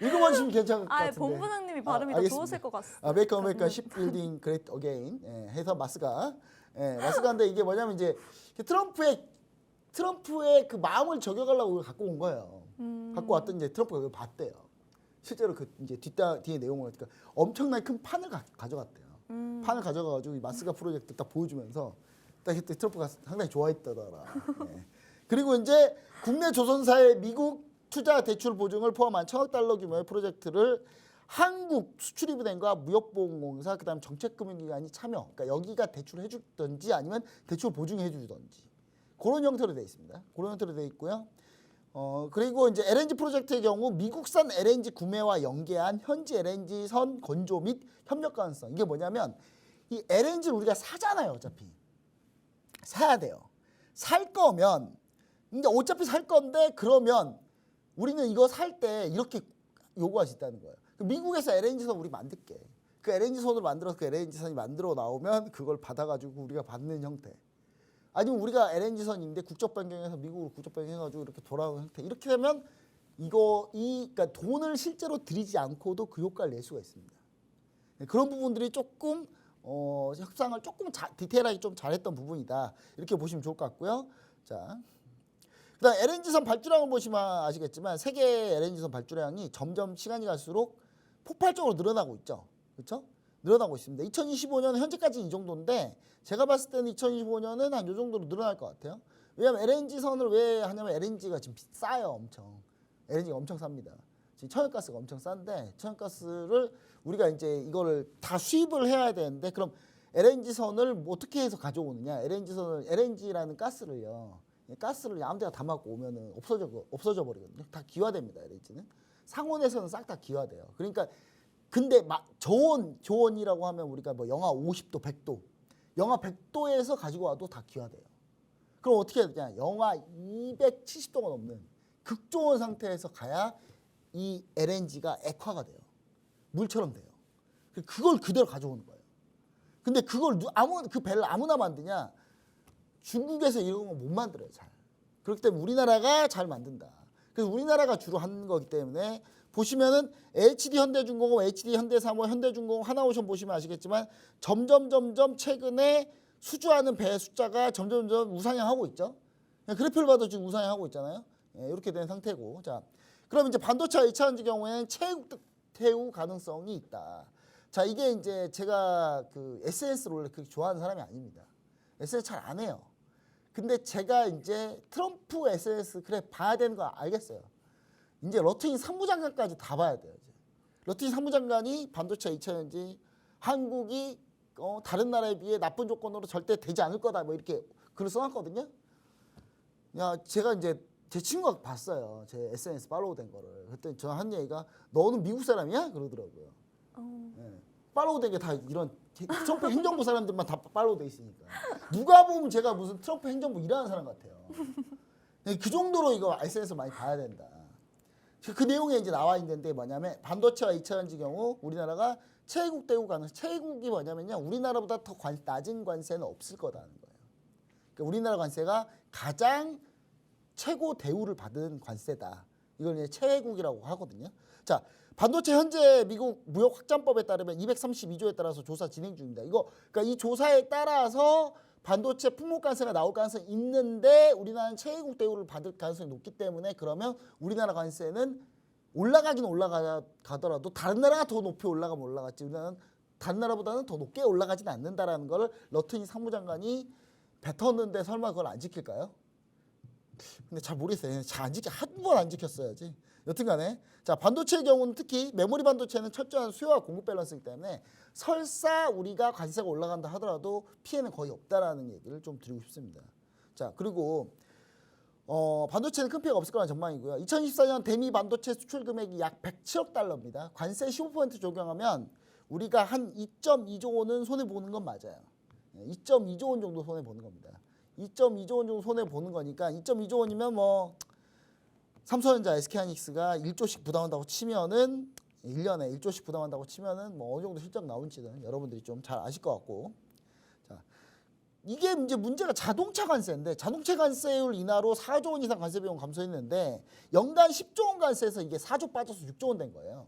읽어보시면 괜찮을 것 같은데. 본부장님이 발음이 더 알겠습니다. 좋으실 것 같습니다. 메이커 아메리칸 십 빌딩 그레이트 어게인 해서 마스가. 마스가인데 이게 뭐냐면 이제 트럼프의 그 마음을 저격하려고 갖고 온 거예요. 갖고 왔더니 이제 트럼프가 그걸 봤대요. 실제로 그 이제 뒤에 내용을 그러니까 엄청나게 큰 판을 가져갔대요. 판을 가져가가지고 이 마스가 프로젝트 딱 보여주면서 딱 그때 트럼프가 상당히 좋아했다더라. 네. 그리고 이제 국내 조선사의 미국 투자 대출 보증을 포함한 1,000억 달러 규모의 프로젝트를 한국 수출입은행과 무역보험공사 그다음 정책금융기관이 참여. 그러니까 여기가 대출을 해주든지 아니면 대출 보증해 주든지 그런 형태로 되어 있습니다. 그런 형태로 되어 있고요. 그리고 이제 LNG 프로젝트의 경우 미국산 LNG 구매와 연계한 현지 LNG 선 건조 및 협력 가능성. 이게 뭐냐면 이 LNG를 우리가 사잖아요. 어차피 사야 돼요. 살 거면 이제 어차피 살 건데 그러면 우리는 이거 살 때 이렇게 요구할 수 있다는 거예요. 미국에서 LNG선 우리 만들게. 그 LNG선을 만들어서 그 LNG선이 만들어 나오면 그걸 받아가지고 우리가 받는 형태. 아니면 우리가 LNG선인데 국적 변경해서 미국으로 국적 변경해가지고 이렇게 돌아오는 형태. 이렇게 되면 그러니까 돈을 실제로 들이지 않고도 그 효과를 낼 수가 있습니다. 그런 부분들이 조금 협상을 조금 디테일하게 좀 잘했던 부분이다. 이렇게 보시면 좋을 것 같고요. 자, 그다음 LNG선 발주량을 보시면 아시겠지만 세계 LNG선 발주량이 점점 시간이 갈수록 폭발적으로 늘어나고 있죠. 그렇죠? 늘어나고 있습니다. 2025년 현재까지 이 정도인데 제가 봤을 때는 2025년은 한 이 정도로 늘어날 것 같아요. 왜냐하면 LNG선을 왜 하냐면 LNG가 지금 비싸요. 엄청. LNG가 엄청 쌉니다. 지금 천연가스가 엄청 싼데 천연가스를 우리가 이제 이거를 다 수입을 해야 되는데 그럼 LNG선을 뭐 어떻게 해서 가져오느냐. LNG라는 가스를 아무 데나 담아갖고 오면은 없어져 버리거든요. 다 기화됩니다. LNG는. 상온에서는 싹 다 기화돼요. 그러니까 근데 저온이라고 하면 우리가 뭐 영하 50도, 100도, 영하 100도에서 가지고 와도 다 기화돼요. 그럼 어떻게 해야 되냐? 영하 270도가 넘는 극저온 상태에서 가야 이 LNG가 액화가 돼요. 물처럼 돼요. 그걸 그대로 가져오는 거예요. 근데 그걸 그 배를 아무나 만드냐? 중국에서 이런 거 못 만들어요, 잘. 그렇기 때문에 우리나라가 잘 만든다. 그래서 우리나라가 주로 하는 거기 때문에 보시면은 HD 현대중공업, HD 현대사모, 현대중공업, 하나오션 보시면 아시겠지만 점점 최근에 수주하는 배 숫자가 점점 우상향하고 있죠. 그래프를 봐도 지금 우상향하고 있잖아요. 예, 이렇게 된 상태고. 자, 그럼 이제 반도체 2차전지 경우에는 최후 가능성이 있다. 자, 이게 이제 제가 그 SNS를 원래 그렇게 좋아하는 사람이 아닙니다. SNS 잘 안 해요. 근데 제가 이제 트럼프 SNS 그래 봐야 되는 거 알겠어요. 이제 러트인 상무장관까지 다 봐야 돼요. 이제. 러트인 상무장관이 반도체 2차전지 한국이 다른 나라에 비해 나쁜 조건으로 절대 되지 않을 거다 뭐 이렇게 글을 써놨거든요. 야, 제가 이제 제 친구가 봤어요. 제 SNS 팔로우 된 거를. 그때 저 한 얘기가 너는 미국 사람이야? 그러더라고요. 네. 팔로우 된 게 다 이런 트럼프 행정부 사람들만 다 팔로우 돼 있으니까. 누가 보면 제가 무슨 트럼프 행정부 일하는 사람 같아요. 그 정도로 이거 SNS 많이 봐야 된다. 그 내용에 이제 나와 있는데 뭐냐면 반도체와 2차전지 경우 우리나라가 최국 대우 가능성. 최국이 뭐냐면요. 우리나라보다 더 낮은 관세는 없을 거다는 거예요. 그러니까 우리나라 관세가 가장 최고 대우를 받은 관세다. 이걸 이제 최국이라고 하거든요. 자, 반도체 현재 미국 무역 확장법에 따르면 232조에 따라서 조사 진행 중입니다. 이거 그러니까 이 조사에 따라서 반도체 품목 관세가 나올 가능성이 있는데 우리나라는 최국 대우를 받을 가능성이 높기 때문에 그러면 우리나라 관세는 올라가긴 올라가더라도 다른 나라가 더 높이 올라가면 올라갔지 우리나라는 다른 나라보다는 더 높게 올라가진 않는다라는 걸 러트인 상무장관이 뱉었는데 설마 그걸 안 지킬까요? 근데 잘 모르겠어요. 잘 안 지켜 한 번 안 지켰어야지. 여튼간에 자 반도체의 경우는 특히 메모리 반도체는 철저한 수요와 공급 밸런스이기 때문에 설사 우리가 관세가 올라간다 하더라도 피해는 거의 없다라는 얘기를 좀 드리고 싶습니다. 자 그리고 반도체는 큰 피해가 없을 거라는 전망이고요. 2024년 대미 반도체 수출 금액이 약 107억 달러입니다. 관세 15% 적용하면 우리가 한 2.2조 원은 손해 보는 건 맞아요. 2.2조 원 정도 손해 보는 겁니다. 2.2조 원 정도 손해 보는 거니까 2.2조 원이면 뭐 삼성전자, SK하이닉스가 1조씩 부담한다고 치면은 1년에 1조씩 부담한다고 치면은 뭐 어느 정도 실적 나올지는 여러분들이 좀 잘 아실 것 같고. 자, 이게 이제 문제가 자동차 관세인데 자동차 관세율 인하로 4조 원 이상 관세 비용 감소했는데 연간 10조 원 관세에서 이게 4조 빠져서 6조 원 된 거예요.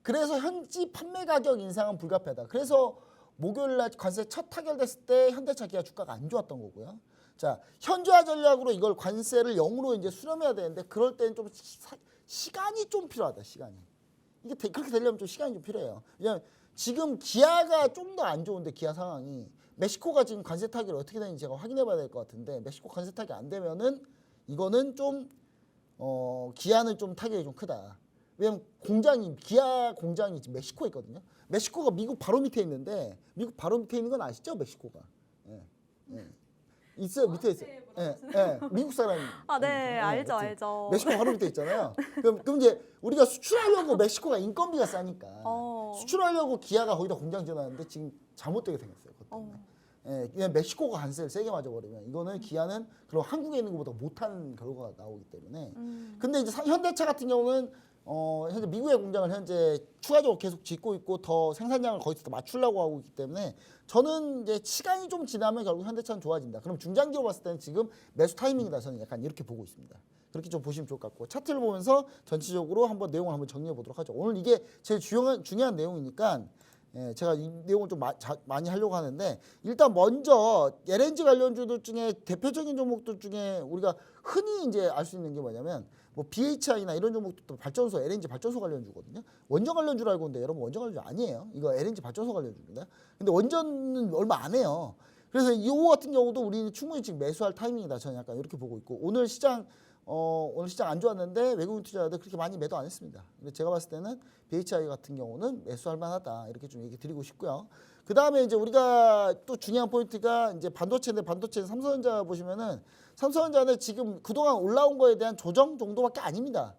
그래서 현지 판매 가격 인상은 불가피하다. 그래서 목요일 날 관세 첫 타결됐을 때 현대차 기아 주가가 안 좋았던 거고요. 자, 현저화 전략으로 이걸 관세를 0으로 이제 수렴해야 되는데 그럴 때는 좀 시간이 좀 필요하다. 시간이. 이게 그렇게 되려면 좀 시간이 좀 필요해요. 왜냐면 지금 기아가 좀 더 안 좋은데 기아 상황이 멕시코가 지금 관세 타결이 어떻게 되는지 제가 확인해 봐야 될 것 같은데 멕시코 관세 타결 안 되면은 이거는 좀 기아는 좀 타격이 좀 크다. 왜냐면 기아 공장이 지금 멕시코에 있거든요. 멕시코가 미국 바로 밑에 있는데 미국 바로 밑에 있는 건 아시죠? 멕시코가. 예. 예. 있어요. 밑에 있어요. 예. 예. 미국 사람이. 아, 네. 알죠. 멕시코 바로 밑에 있잖아요. 그럼 이제 우리가 수출하려고 멕시코가 인건비가 싸니까 수출하려고 기아가 거기다 공장 지어놨는데 지금 잘못되게 생겼어요. 예, 그냥 멕시코가 관세를 세게 맞아버리면 이거는 기아는 그럼 한국에 있는 것보다 못하는 결과가 나오기 때문에. 근데 이제 현대차 같은 경우는 현재 미국의 공장을 현재 추가적으로 계속 짓고 있고 더 생산량을 거기서 더 맞추려고 하고 있기 때문에 저는 이제 시간이 좀 지나면 결국 현대차는 좋아진다. 그럼 중장기로 봤을 때는 지금 매수 타이밍이다. 저는 약간 이렇게 보고 있습니다. 그렇게 좀 보시면 좋을 것 같고 차트를 보면서 전체적으로 한번 내용을 한번 정리해 보도록 하죠. 오늘 이게 제일 중요한 내용이니까 제가 이 내용을 좀 많이 하려고 하는데 일단 먼저 LNG 관련주들 중에 대표적인 종목들 중에 우리가 흔히 이제 알 수 있는 게 뭐냐면 뭐 BHI나 이런 종목도 발전소, LNG 발전소 관련주거든요. 원전 관련주로 알고 있는데 여러분 원전 관련주 아니에요. 이거 LNG 발전소 관련주입니다. 근데 원전은 얼마 안 해요. 그래서 이거 같은 경우도 우리는 충분히 지금 매수할 타이밍이다. 저는 약간 이렇게 보고 있고 오늘 시장 안 좋았는데 외국인 투자자들 그렇게 많이 매도 안 했습니다. 근데 제가 봤을 때는 BHI 같은 경우는 매수할 만하다. 이렇게 좀 얘기 드리고 싶고요. 그 다음에 이제 우리가 또 중요한 포인트가 이제 반도체인데 반도체 삼성전자 보시면은 삼성전자는 지금 그동안 올라온 거에 대한 조정 정도밖에 아닙니다.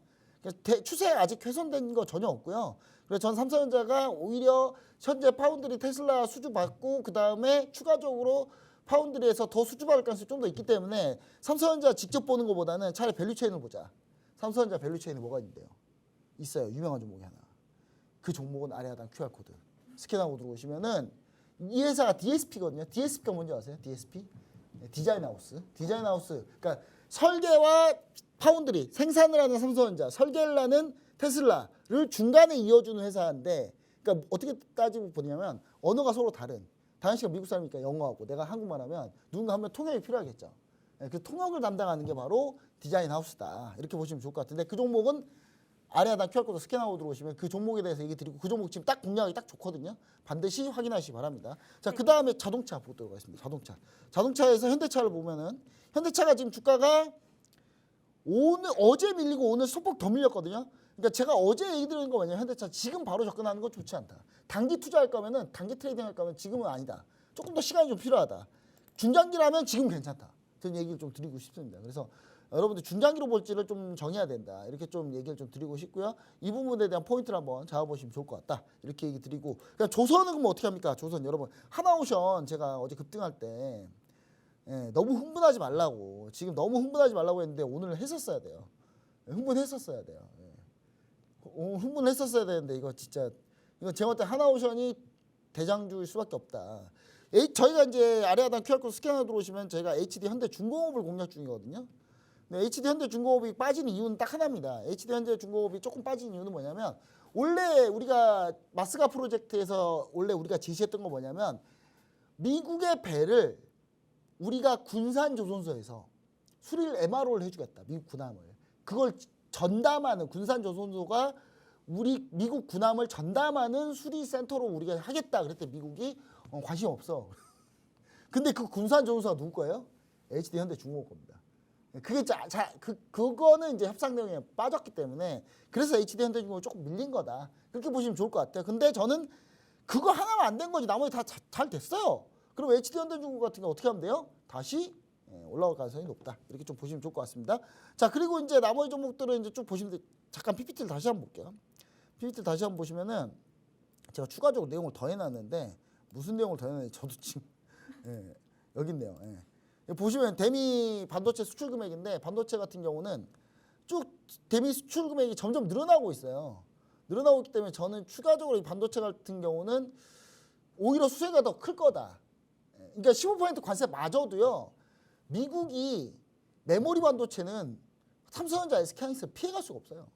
추세 아직 훼손된 거 전혀 없고요. 그래서 전 삼성전자가 오히려 현재 파운드리 테슬라 수주 받고 그 다음에 추가적으로 파운드리에서 더 수주받을 가능성이 좀 더 있기 때문에 삼성전자 직접 보는 것보다는 차라리 밸류체인을 보자. 삼성전자 밸류체인이 뭐가 있는데요? 있어요. 유명한 종목이 하나. 그 종목은 아래 하단 QR코드. 스캔하고 들어오시면은 이 회사가 DSP거든요. DSP가 뭔지 아세요? DSP? 디자인하우스. 디자인하우스. 그러니까 설계와 파운드리, 생산을 하는 삼성전자, 설계를 하는 테슬라, 언어를 중간에 이어주는 회사인데, 그러니까 어떻게 따지고 보냐면 언어가 서로 다른. 다현 씨가 미국 사람이니까 영어하고 내가 한국말 하면 누군가 하면 통역이 필요하겠죠. 그 통역을 담당하는 게 바로 디자인 하우스다. 이렇게 보시면 좋을 것 같은데, 그 종목은 아래 하단 QR코드 스캔하고 들어오시면 그 종목에 대해서 얘기 드리고, 그 종목 지금 딱 공략이 딱 좋거든요. 반드시 확인하시기 바랍니다. 자, 그 다음에 자동차 보도록 하겠습니다. 자동차에서 현대차를 보면은 현대차가 지금 주가가 어제 밀리고 오늘 소폭 더 밀렸거든요. 그러니까 제가 어제 얘기 드린 거 뭐냐면 현대차 지금 바로 접근하는 거 좋지 않다. 단기 투자할 거면은, 단기 트레이딩 할 거면 지금은 아니다. 조금 더 시간이 좀 필요하다. 중장기라면 지금 괜찮다. 그런 얘기를 좀 드리고 싶습니다. 그래서 여러분들 중장기로 볼지를 좀 정해야 된다. 이렇게 좀 얘기를 좀 드리고 싶고요. 이 부분에 대한 포인트를 한번 잡아보시면 좋을 것 같다. 이렇게 얘기 드리고, 그러니까 조선은 그럼 어떻게 합니까? 조선 여러분, 하나오션 제가 어제 급등할 때 너무 흥분하지 말라고, 지금 너무 흥분하지 말라고 했는데 오늘 했었어야 돼요. 흥분했었어야 돼요. 흥분했었어야 되는데 이거 진짜, 이거 제가 볼 때 하나오션이 대장주일 수밖에 없다. 저희가 이제 아래 하단 QR코드 스캔하러 들어오시면 저희가 HD 현대중공업을 공략 중이거든요. 네, HD 현대중공업이 빠지는 이유는 딱 하나입니다. HD 현대중공업이 조금 빠진 이유는 뭐냐면, 원래 우리가 마스가 프로젝트에서 원래 우리가 제시했던 거 뭐냐면, 미국의 배를 우리가 군산조선소에서 수리를 MRO를 해주겠다. 미국 군함을. 그걸 전담하는, 군산조선소가 우리 미국 군함을 전담하는 수리센터로 우리가 하겠다. 그랬더니 미국이 관심 없어. 근데 그 군산조선소가 누구 거예요? HD 현대중공업 겁니다. 그게 그거는 이제 협상 내용에 빠졌기 때문에, 그래서 HD 현대중공업이 조금 밀린 거다. 그렇게 보시면 좋을 것 같아요. 근데 저는 그거 하나만 안 된 거지 나머지 다 잘 됐어요. 그럼 HD 현대중공업 같은 거 어떻게 하면 돼요? 다시 올라올 가능성이 높다. 이렇게 좀 보시면 좋을 것 같습니다. 자, 그리고 이제 나머지 종목들은 이제 쭉 보시면 잠깐 PPT를 다시 한번 볼게요. PPT를 다시 한번 보시면은 제가 추가적으로 내용을 더 해놨는데, 무슨 내용을 더 해놨는지 저도 지금 여기 있네요. 보시면 대미 반도체 수출 금액인데, 반도체 같은 경우는 쭉 대미 수출 금액이 점점 늘어나고 있어요. 늘어나고 있기 때문에 저는 추가적으로 이 반도체 같은 경우는 오히려 수혜가 더 클 거다. 그러니까 15% 관세 맞아도요, 미국이 메모리 반도체는 삼성전자, SK하이닉스 피해갈 수가 없어요.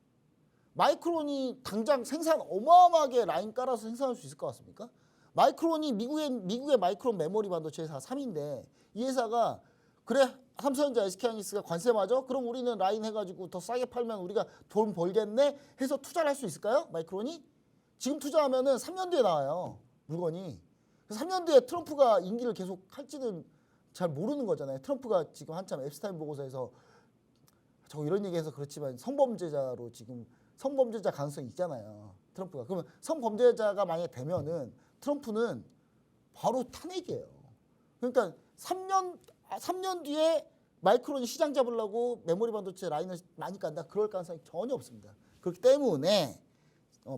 마이크론이 당장 생산 어마어마하게 라인 깔아서 생산할 수 있을 것 같습니까? 마이크론이 미국의 마이크론 메모리 반도체 회사 3인데, 이 회사가 그래 삼성전자, SK하이닉스가 관세 맞아? 그럼 우리는 라인 해가지고 더 싸게 팔면 우리가 돈 벌겠네 해서 투자를 할 수 있을까요? 마이크론이? 지금 투자하면은 3년 뒤에 나와요, 물건이. 3년 뒤에 트럼프가 임기를 계속 할지는 잘 모르는 거잖아요. 트럼프가 지금 한참 앱스타인 보고서에서 저 이런 얘기해서 그렇지만 성범죄자로 지금 성범죄자 가능성이 있잖아요, 트럼프가. 그러면 성범죄자가 만약에 되면은 트럼프는 바로 탄핵이에요. 그러니까 3년 뒤에 마이크론이 시장 잡으려고 메모리 반도체 라인을 많이 깐다, 그럴 가능성이 전혀 없습니다. 그렇기 때문에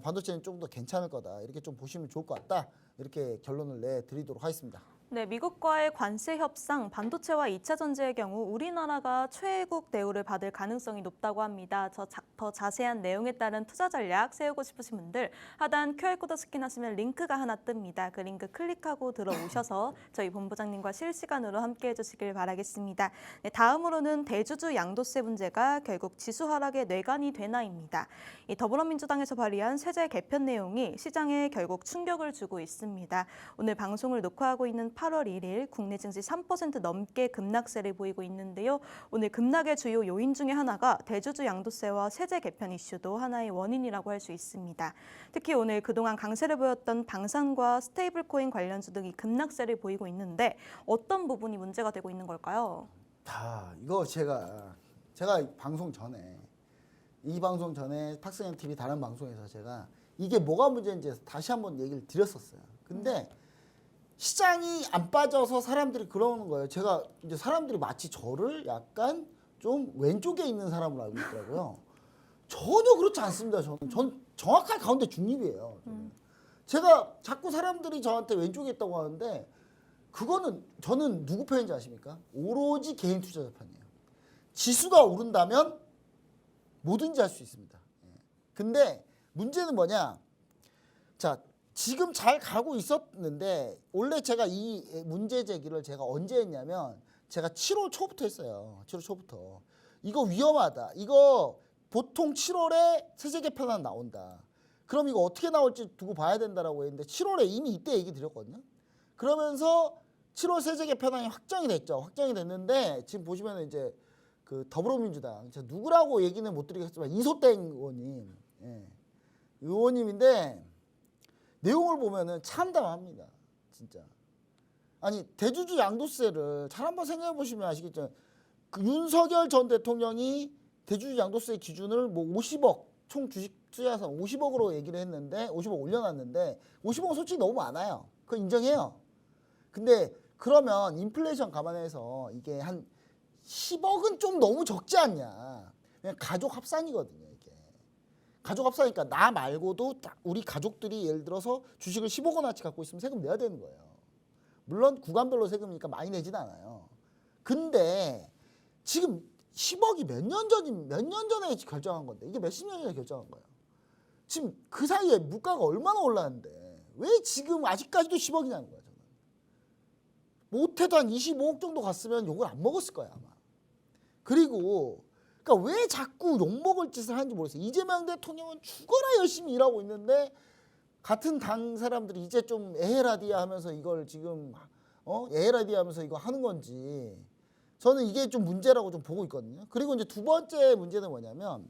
반도체는 좀 더 괜찮을 거다. 이렇게 좀 보시면 좋을 것 같다. 이렇게 결론을 내드리도록 하겠습니다. 네, 미국과의 관세 협상, 반도체와 2차 전지의 경우 우리나라가 최애국 대우를 받을 가능성이 높다고 합니다. 더 자세한 내용에 따른 투자 전략 세우고 싶으신 분들 하단 QR코드 스캔하시면 링크가 하나 뜹니다. 그 링크 클릭하고 들어오셔서 저희 본부장님과 실시간으로 함께해 주시길 바라겠습니다. 네, 다음으로는 대주주 양도세 문제가 결국 지수 하락의 뇌관이 되나입니다. 이 더불어민주당에서 발의한 세제 개편 내용이 시장에 결국 충격을 주고 있습니다. 오늘 방송을 녹화하고 있는 8월 1일 국내 증시 3% 넘게 급락세를 보이고 있는데요. 오늘 급락의 주요 요인 중에 하나가 대주주 양도세와 세제 개편 이슈도 하나의 원인이라고 할 수 있습니다. 특히 오늘 그동안 강세를 보였던 방산과 스테이블코인 관련주 등이 급락세를 보이고 있는데 어떤 부분이 문제가 되고 있는 걸까요? 이거 제가 이 방송 전에 탁스앤 TV 다른 방송에서 제가 이게 뭐가 문제인지 다시 한번 얘기를 드렸었어요. 근데 시장이 안 빠져서 사람들이 그러는 거예요. 제가 이제 사람들이 마치 저를 약간 좀 왼쪽에 있는 사람으로 알고 있더라고요. 전혀 그렇지 않습니다. 전 정확하게 가운데 중립이에요. 제가 자꾸 사람들이 저한테 왼쪽에 있다고 하는데, 그거는 저는 누구 편인지 아십니까? 오로지 개인 투자자 편이에요. 지수가 오른다면 뭐든지 할 수 있습니다. 근데 문제는 뭐냐? 자, 지금 잘 가고 있었는데, 원래 제가 이 문제 제기를 제가 언제 했냐면 제가 7월 초부터 했어요. 7월 초부터. 이거 위험하다. 이거 보통 7월에 세제 개편안 나온다. 그럼 이거 어떻게 나올지 두고 봐야 된다라고 했는데 7월에 이미 이때 얘기 드렸거든요. 그러면서 7월 세제 개편안이 확정이 됐죠. 확정이 됐는데 지금 보시면 이제 그 더불어민주당 제가 누구라고 얘기는 못 드리겠지만 이소땡 의원님, 예, 의원님인데 내용을 보면은 참담합니다. 진짜. 아니 대주주 양도세를 잘 한번 생각해 보시면 아시겠죠. 그 윤석열 전 대통령이 대주주 양도세 기준을 뭐 50억 총 주식 투자에서 50억으로 얘기를 했는데 50억 올려놨는데 50억은 솔직히 너무 많아요. 그거 인정해요. 근데 그러면 인플레이션 감안해서 이게 한 10억은 좀 너무 적지 않냐. 그냥 가족 합산이거든요. 이게 가족 합산이니까 나 말고도 우리 가족들이 예를 들어서 주식을 10억 원어치 갖고 있으면 세금 내야 되는 거예요. 물론 구간별로 세금이니까 많이 내진 않아요. 근데 지금 10억이 몇 년 전에 결정한 건데 이게 몇십 년 전에 결정한 거예요. 지금 그 사이에 물가가 얼마나 올랐는데 왜 지금 아직까지도 10억이냐는 거예요. 저는. 못해도 한 25억 정도 갔으면 욕을 안 먹었을 거예요 아마. 그리고 그러니까 왜 자꾸 욕먹을 짓을 하는지 모르겠어요. 이재명 대통령은 죽어라 열심히 일하고 있는데 같은 당 사람들이 이제 좀 에헤라디야 하면서 이걸 지금 에헤라디야 하면서 이거 하는 건지 저는 이게 좀 문제라고 좀 보고 있거든요. 그리고 이제 두 번째 문제는 뭐냐면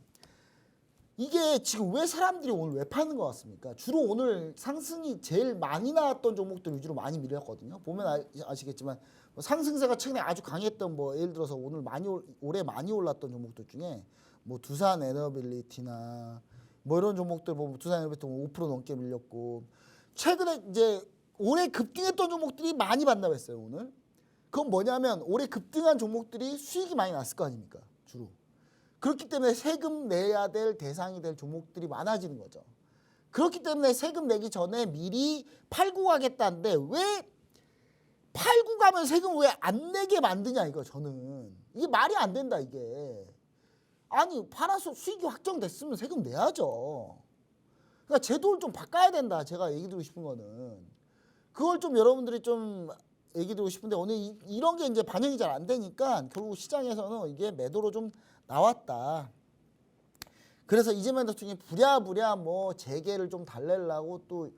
이게 지금 왜 사람들이 오늘 왜 파는 것 같습니까? 주로 오늘 상승이 제일 많이 나왔던 종목들 위주로 많이 밀렸거든요. 보면 아시겠지만 뭐 상승세가 최근에 아주 강했던 뭐 예를 들어서 오늘 올해 많이 올랐던 종목들 중에 뭐 두산 에너빌리티나 뭐 이런 종목들 보면 두산 에너빌리티 5% 넘게 밀렸고 최근에 이제 올해 급등했던 종목들이 많이 반납했어요 오늘. 그건 뭐냐면 올해 급등한 종목들이 수익이 많이 났을 거 아닙니까 주로. 그렇기 때문에 세금 내야 될 대상이 될 종목들이 많아지는 거죠. 그렇기 때문에 세금 내기 전에 미리 팔고 가겠다는데 왜 팔고 가면 세금 왜 안 내게 만드냐 이거 저는. 이게 말이 안 된다 이게. 아니 팔아서 수익이 확정됐으면 세금 내야죠. 그러니까 제도를 좀 바꿔야 된다. 제가 얘기 드리고 싶은 거는. 그걸 좀 여러분들이 좀 얘기 드리고 싶은데 오늘 이런 게 이제 반영이 잘 안 되니까 결국 시장에서는 이게 매도로 좀 나왔다. 그래서 이재명 대통령이 부랴부랴 뭐 재계를 좀 달래려고 또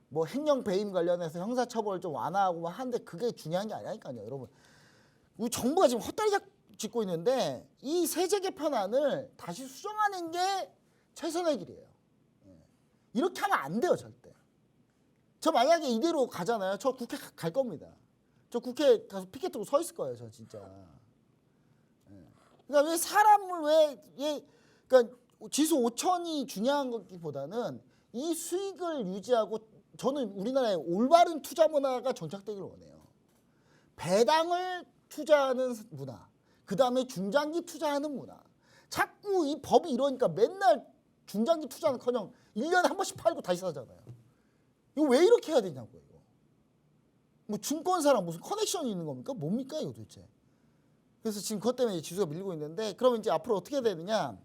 뭐 횡령 배임 관련해서 형사처벌을 좀 완화하고 하는데 그게 중요한 게 아니라니까요, 여러분. 우리 정부가 지금 헛다리 짚고 있는데 이 세제 개편안을 다시 수정하는 게 최선의 길이에요. 이렇게 하면 안 돼요, 절대. 저 만약에 이대로 가잖아요. 저 국회 갈 겁니다. 저 국회 가서 피켓 들고 서 있을 거예요, 저 진짜. 그러니까 왜 사람을 그러니까 지수 5천이 중요한 것보다는 이 수익을 유지하고 저는 우리나라의 올바른 투자 문화가 정착되기를 원해요. 배당을 투자하는 문화, 그 다음에 중장기 투자하는 문화. 자꾸 이 법이 이러니까 맨날 중장기 투자는커녕 1년에 한 번씩 팔고 다시 사잖아요. 이거 왜 이렇게 해야 되냐고요. 이거. 뭐 증권사랑 무슨 커넥션이 있는 겁니까? 뭡니까 이거 도대체. 그래서 지금 그것 때문에 지수가 밀리고 있는데 그러면 이제 앞으로 어떻게 되느냐.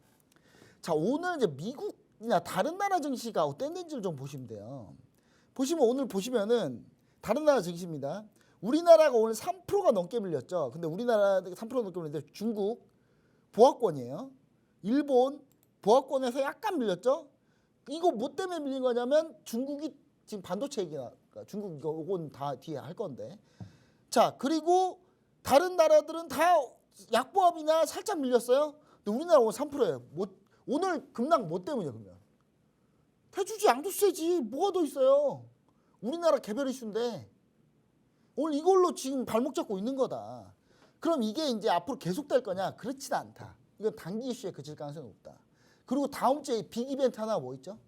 자, 오늘 이제 미국이나 다른 나라 증시가 어땠는지를 좀 보시면 돼요. 오늘 보시면은 다른 나라 증시입니다. 우리나라가 오늘 3%가 넘게 밀렸죠. 근데 우리나라 3% 넘게 밀렸는데 중국 보합권이에요. 일본 보합권에서 약간 밀렸죠. 이거 뭐 때문에 밀린 거냐면 중국이 지금 반도체 얘기나 중국 이건 다 뒤에 할 건데. 자, 그리고 다른 나라들은 다 약보합이나 살짝 밀렸어요. 근데 우리나라 오늘 3%예요. 오늘 급락 뭐 때문이야 그러면? 대주주 양도세지. 뭐가 더 있어요? 우리나라 개별 이슈인데 오늘 이걸로 지금 발목 잡고 있는 거다. 그럼 이게 이제 앞으로 계속될 거냐? 그렇지는 않다. 이건 단기 이슈에 그칠 가능성이 높다. 그리고 다음 주에 빅 이벤트 하나 뭐 있죠?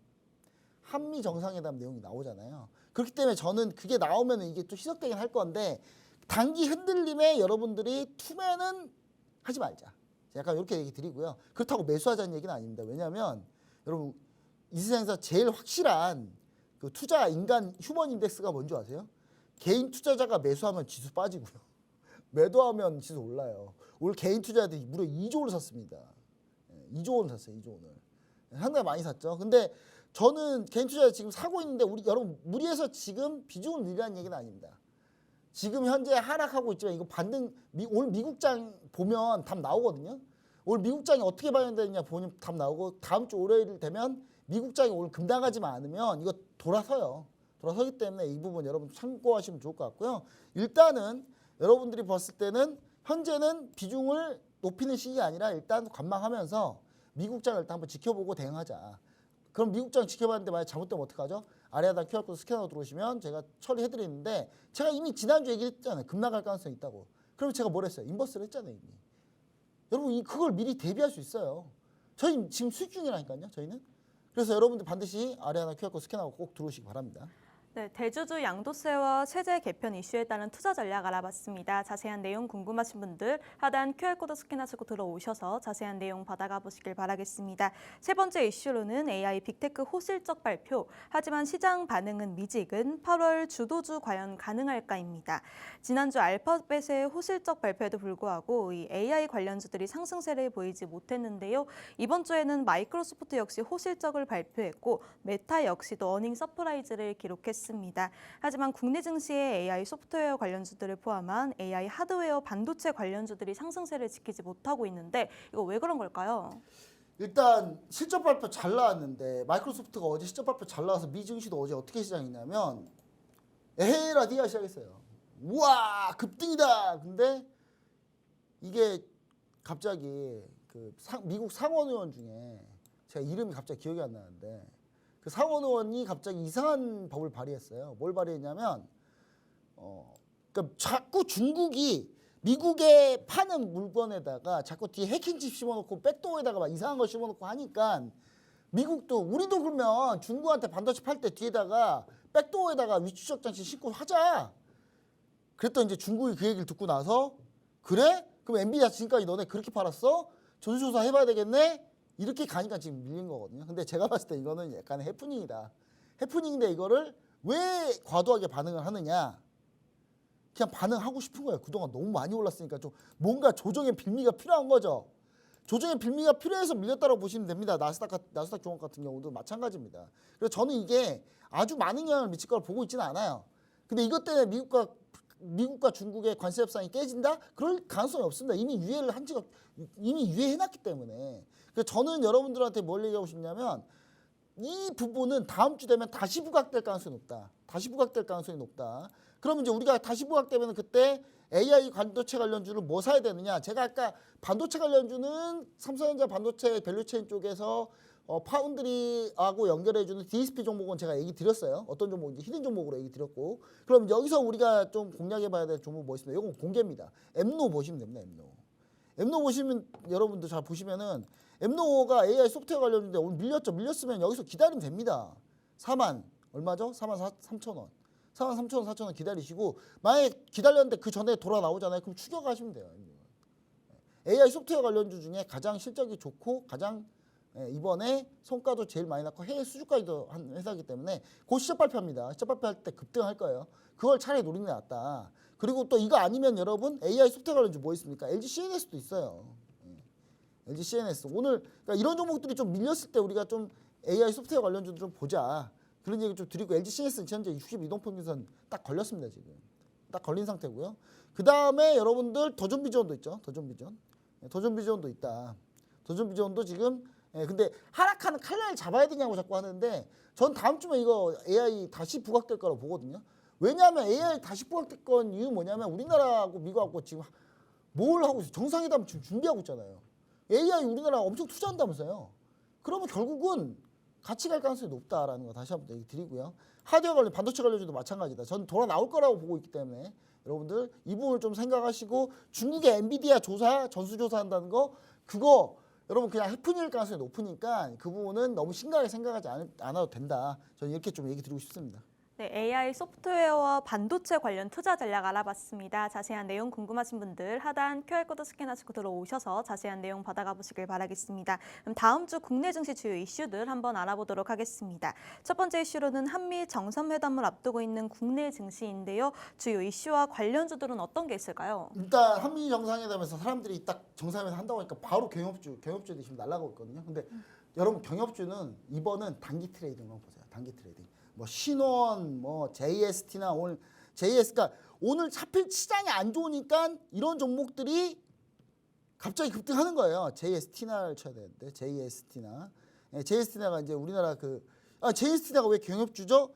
한미 정상회담 내용이 나오잖아요. 그렇기 때문에 저는 그게 나오면 이게 또 희석되긴 할 건데 단기 흔들림에 여러분들이 투매는 하지 말자. 약간 이렇게 얘기 드리고요. 그렇다고 매수하자는 얘기는 아닙니다. 왜냐하면 여러분 이 세상에서 제일 확실한 그 투자 인간 휴먼 인덱스가 뭔지 아세요? 개인 투자자가 매수하면 지수 빠지고요. 매도하면 지수 올라요. 오늘 개인 투자자들이 무려 2조 를 샀습니다. 2조 원 샀어요. 2조 원을. 상당히 많이 샀죠. 근데 저는 개인 투자자 지금 사고 있는데 여러분 무리해서 지금 비중을 늘리라는 얘기는 아닙니다. 지금 현재 하락하고 있지만 이거 오늘 미국장 보면 답 나오거든요. 오늘 미국장이 어떻게 반영되느냐 보니 답 나오고 다음 주 월요일 되면 미국장이 오늘 급락하지만 않으면 이거 돌아서요. 돌아서기 때문에 이 부분 여러분 참고하시면 좋을 것 같고요. 일단은 여러분들이 봤을 때는 현재는 비중을 높이는 시기가 아니라 일단 관망하면서 미국장을 일단 한번 지켜보고 대응하자. 그럼 미국장 지켜봤는데 만약 잘못되면 어떡하죠? 아래 하단 QR코드 스캔하고 들어오시면 제가 처리해드리는데 제가 이미 지난주 얘기했잖아요. 급락할 가능성이 있다고. 그럼 제가 뭘 했어요? 인버스를 했잖아요. 이미. 여러분 그걸 미리 대비할 수 있어요. 저희 지금 수익 중이라니까요. 저희는. 그래서 여러분들 반드시 아래 하단 QR코드 스캔하고 꼭 들어오시기 바랍니다. 네, 대주주 양도세와 세제 개편 이슈에 따른 투자 전략 알아봤습니다. 자세한 내용 궁금하신 분들 하단 QR코드 스캔하시고 들어오셔서 자세한 내용 받아가 보시길 바라겠습니다. 세 번째 이슈로는 AI 빅테크 호실적 발표, 하지만 시장 반응은 미지근 8월 주도주 과연 가능할까입니다. 지난주 알파벳의 호실적 발표에도 불구하고 이 AI 관련주들이 상승세를 보이지 못했는데요. 이번 주에는 마이크로소프트 역시 호실적을 발표했고 메타 역시도 어닝 서프라이즈를 기록했습니다. 하지만 국내 증시의 AI 소프트웨어 관련주들을 포함한 AI 하드웨어 반도체 관련주들이 상승세를 지키지 못하고 있는데 이거 왜 그런 걸까요? 일단 실적 발표 잘 나왔는데 마이크로소프트가 어제 실적 발표 잘 나와서 미 증시도 어제 어떻게 시작했냐면 에헤라 디가 시작했어요. 우와 급등이다. 근데 이게 갑자기 그 미국 상원 의원 중에 제가 이름이 갑자기 기억이 안 나는데 그 상원 의원이 갑자기 이상한 법을 발의했어요. 뭘 발의했냐면 그러니까 자꾸 중국이 미국에 파는 물건에다가 자꾸 뒤에 해킹칩 심어놓고 백도어에다가 막 이상한 거 심어놓고 하니까 미국도 우리도 그러면 중국한테 반도체 팔 때 뒤에다가 백도어에다가 위추적 장치 심고 하자. 그랬더니 이제 중국이 그 얘기를 듣고 나서 그래? 그럼 엔비디아 지금까지 너네 그렇게 팔았어? 전수조사 해봐야 되겠네? 이렇게 가니까 지금 밀린 거거든요. 근데 제가 봤을 때 이거는 약간 해프닝이다. 해프닝인데 이거를 왜 과도하게 반응을 하느냐? 그냥 반응하고 싶은 거예요. 그동안 너무 많이 올랐으니까 좀 뭔가 조정의 빌미가 필요한 거죠. 조정의 빌미가 필요해서 밀렸다고 보시면 됩니다. 나스닥 종합 같은 경우도 마찬가지입니다. 그래서 저는 이게 아주 많은 영향을 미칠 걸 보고 있지는 않아요. 근데 이것 때문에 미국과 중국의 관세 협상이 깨진다? 그럴 가능성이 없습니다. 이미 유예해놨기 때문에. 그래서 저는 여러분들한테 뭘 얘기하고 싶냐면 이 부분은 다음 주 되면 다시 부각될 가능성이 높다. 다시 부각될 가능성이 높다. 그러면 이제 우리가 다시 부각되면 그때 AI 반도체 관련주를 뭐 사야 되느냐? 제가 아까 반도체 관련주는 삼성전자 반도체 밸류체인 쪽에서 파운드리하고 연결해주는 DSP 종목은 제가 얘기 드렸어요. 어떤 종목인지 히든 종목으로 얘기 드렸고. 그럼 여기서 우리가 좀 공략해봐야 될 종목 뭐 있습니다. 이건 공개입니다. 엠노 보시면 됩니다. 엠노 보시면 여러분들 잘 보시면은 엠노가 AI 소프트웨어 관련주인데 오늘 밀렸죠. 밀렸으면 여기서 기다리면 됩니다. 4만 얼마죠? 4만 3천 원. 4만 3천 원, 4천 원 기다리시고 만약에 기다렸는데 그 전에 돌아 나오잖아요. 그럼 추격하시면 돼요. AI 소프트웨어 관련주 중에 가장 실적이 좋고 가장 이번에 성과도 제일 많이 났고 해외 수주까지도 한 회사이기 때문에 곧 시적 발표합니다. 시적 발표할 때 급등할 거예요. 그걸 차라리 노리는 게 낫다. 그리고 또 이거 아니면 여러분 AI 소프트웨어 관련주 뭐 있습니까? LG CNS도 있어요. LG CNS 오늘 그러니까 이런 종목들이 좀 밀렸을 때 우리가 좀 AI 소프트웨어 관련주도 좀 보자. 그런 얘기 좀 드리고 LG CNS는 현재 60 이동평균선 딱 걸렸습니다. 지금 딱 걸린 상태고요. 그 다음에 여러분들 더존비전도 있죠. 더존비전도 있다. 더존비전도 지금 근데 하락하는 칼날을 잡아야 되냐고 자꾸 하는데 전 다음 주면 이거 AI 다시 부각될 거라고 보거든요. 왜냐하면 AI 다시 부각될 건 이유 뭐냐면 우리나라하고 미국하고 지금 뭘 하고 있어요? 정상회담 지금 준비하고 있잖아요. AI 우리나라 엄청 투자한다면서요. 그러면 결국은 같이 갈 가능성이 높다라는 거 다시 한번 얘기 드리고요. 하드웨어 관련, 반도체 관련주도 마찬가지다. 전 돌아 나올 거라고 보고 있기 때문에 여러분들 이 부분을 좀 생각하시고 중국의 엔비디아 전수조사 한다는 거 그거 여러분 그냥 해프닝일 가능성이 높으니까 그 부분은 너무 심각하게 생각하지 않아도 된다. 저는 이렇게 좀 얘기 드리고 싶습니다. 네, AI 소프트웨어와 반도체 관련 투자 전략 알아봤습니다. 자세한 내용 궁금하신 분들 하단 QR코드 스캔하시고 들어오셔서 자세한 내용 받아가 보시길 바라겠습니다. 그럼 다음 주 국내 증시 주요 이슈들 한번 알아보도록 하겠습니다. 첫 번째 이슈로는 한미 정상회담을 앞두고 있는 국내 증시인데요. 주요 이슈와 관련주들은 어떤 게 있을까요? 일단 한미 정상회담에서 사람들이 딱 정상회담 한다고 하니까 바로 경협주들이 지금 날아가고 있거든요. 근데 여러분 경협주는 이번은 단기 트레이딩만 보세요. 단기 트레이딩. 뭐 신원, 뭐 JST나 오늘 JS가 오늘 하필 시장이 안 좋으니까 이런 종목들이 갑자기 급등하는 거예요. JST나를 쳐야 되는데 JST나. JST나가 이제 우리나라 JST나가 왜 경협주죠?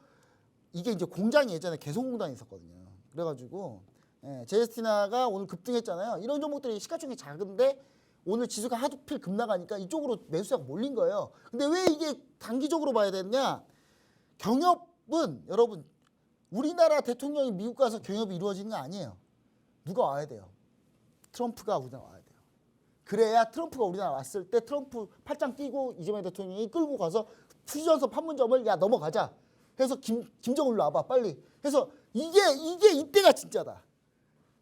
이게 이제 공장이 예전에 개성공단이 있었거든요. 그래가지고 JST나가 오늘 급등했잖아요. 이런 종목들이 시가총액이 작은데 오늘 지수가 하도 필 급나가니까 이쪽으로 매수세가 몰린 거예요. 근데 왜 이게 단기적으로 봐야 되느냐? 경협은 여러분 우리나라 대통령이 미국 가서 경협이 이루어지는 거 아니에요. 누가 와야 돼요? 트럼프가 우리나라 와야 돼요. 그래야 트럼프가 우리나라 왔을 때 트럼프 팔짱 끼고 이재명 대통령이 끌고 가서 퓨전선 판문점을 야 넘어가자 해서 김정은로 와봐 빨리 해서 이게 이때가 진짜다.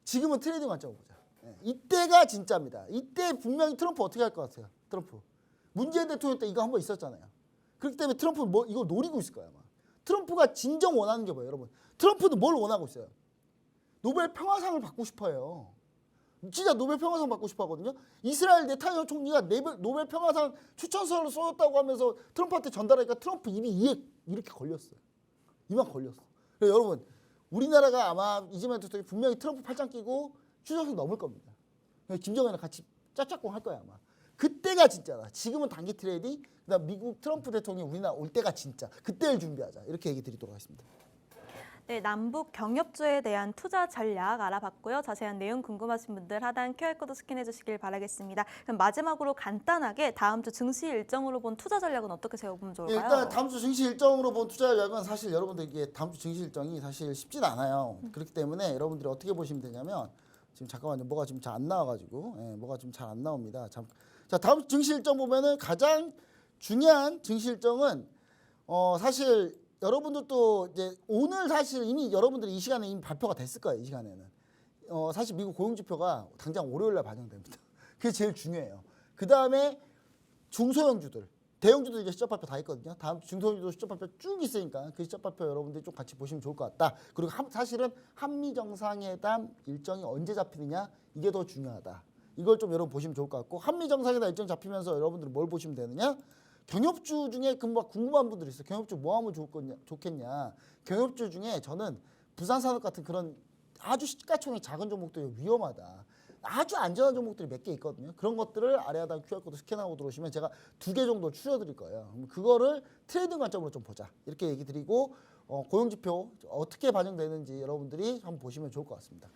지금은 트레이딩 관점으로 보자. 이때가 진짜입니다. 이때 분명히 트럼프 어떻게 할 것 같아요? 트럼프 문재인 대통령 때 이거 한번 있었잖아요. 그렇기 때문에 트럼프는 뭐 이거 노리고 있을 거야 아마. 트럼프가 진정 원하는 게 뭐예요, 여러분? 트럼프는 뭘 원하고 있어요? 노벨 평화상을 받고 싶어요. 진짜 노벨 평화상 받고 싶어 하거든요. 이스라엘 네타냐후 총리가 노벨 평화상 추천서를 써줬다고 하면서 트럼프한테 전달하니까 트럼프 입이 이렇게 걸렸어요. 이만 걸렸어. 그래서 여러분 우리나라가 아마 이재명 대통령이 분명히 트럼프 팔짱 끼고 추천서 넘을 겁니다. 김정은이랑 같이 짝짝꿍 할 거야 아마. 그때가 진짜다. 지금은 단기 트레이딩. 그다음 미국 트럼프 대통령이 우리나라 올 때가 진짜. 그때를 준비하자. 이렇게 얘기 드리도록 하겠습니다. 네, 남북 경협주에 대한 투자 전략 알아봤고요. 자세한 내용 궁금하신 분들 하단 QR코드 스캔해 주시길 바라겠습니다. 그럼 마지막으로 간단하게 다음 주 증시 일정으로 본 투자 전략은 어떻게 세워보면 좋을까요? 일단 다음 주 증시 일정으로 본 투자 전략은 사실 여러분들 이게 다음 주 증시 일정이 사실 쉽진 않아요. 그렇기 때문에 여러분들이 어떻게 보시면 되냐면 지금 잠깐만요. 뭐가 지금 잘 안 나와가지고 뭐가 좀 잘 안 나옵니다. 자 다음 주 증시 일정 보면은 가장 중요한 증시 일정은 사실 여러분들도 이제 오늘 사실 이미 여러분들이 이 시간에 이미 발표가 됐을 거예요. 이 시간에는 사실 미국 고용지표가 당장 월요일날 반영됩니다. 그게 제일 중요해요. 그 다음에 중소형주들, 대형주들 이제 시적 발표 다 있거든요. 다음 주 중소형주도 시적 발표 쭉 있으니까 그 시적 발표 여러분들이 좀 같이 보시면 좋을 것 같다. 그리고 사실은 한미 정상회담 일정이 언제 잡히느냐 이게 더 중요하다. 이걸 좀 여러분 보시면 좋을 것 같고 한미 정상회담 일정 잡히면서 여러분들이 뭘 보시면 되느냐? 경협주 중에 막 궁금한 분들이 있어요. 경협주 뭐 하면 좋겠냐. 경협주 중에 저는 부산산업 같은 그런 아주 시가총액 작은 종목들이 위험하다. 아주 안전한 종목들이 몇 개 있거든요. 그런 것들을 아래 하단 QR코드 스캔하고 들어오시면 제가 2개 정도 추려드릴 거예요. 그럼 그거를 트레이딩 관점으로 좀 보자. 이렇게 얘기 드리고 고용지표 어떻게 반영되는지 여러분들이 한번 보시면 좋을 것 같습니다.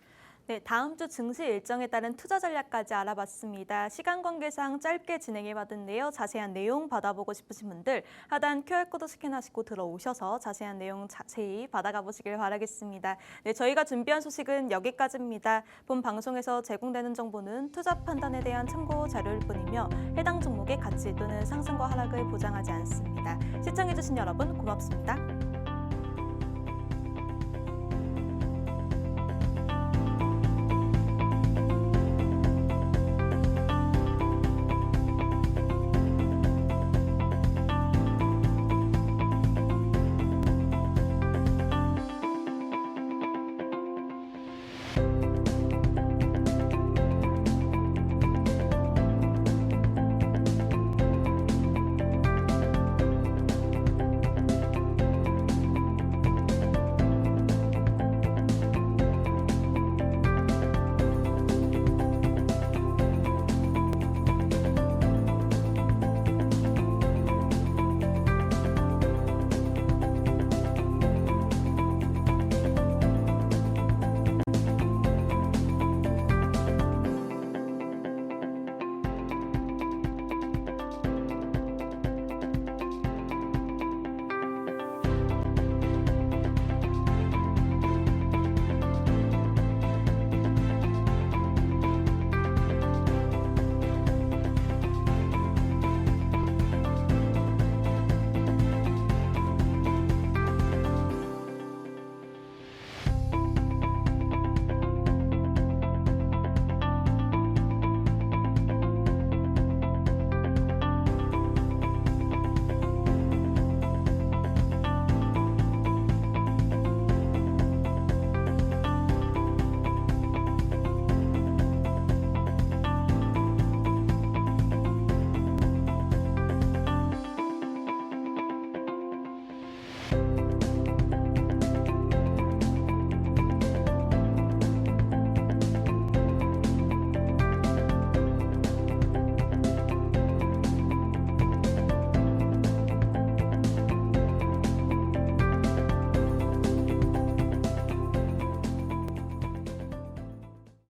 네, 다음 주 증시 일정에 따른 투자 전략까지 알아봤습니다. 시간 관계상 짧게 진행해봤는데요. 자세한 내용 받아보고 싶으신 분들 하단 QR코드 스캔하시고 들어오셔서 자세한 내용 자세히 받아가 보시길 바라겠습니다. 네, 저희가 준비한 소식은 여기까지입니다. 본 방송에서 제공되는 정보는 투자 판단에 대한 참고 자료일 뿐이며 해당 종목의 가치 또는 상승과 하락을 보장하지 않습니다. 시청해주신 여러분 고맙습니다.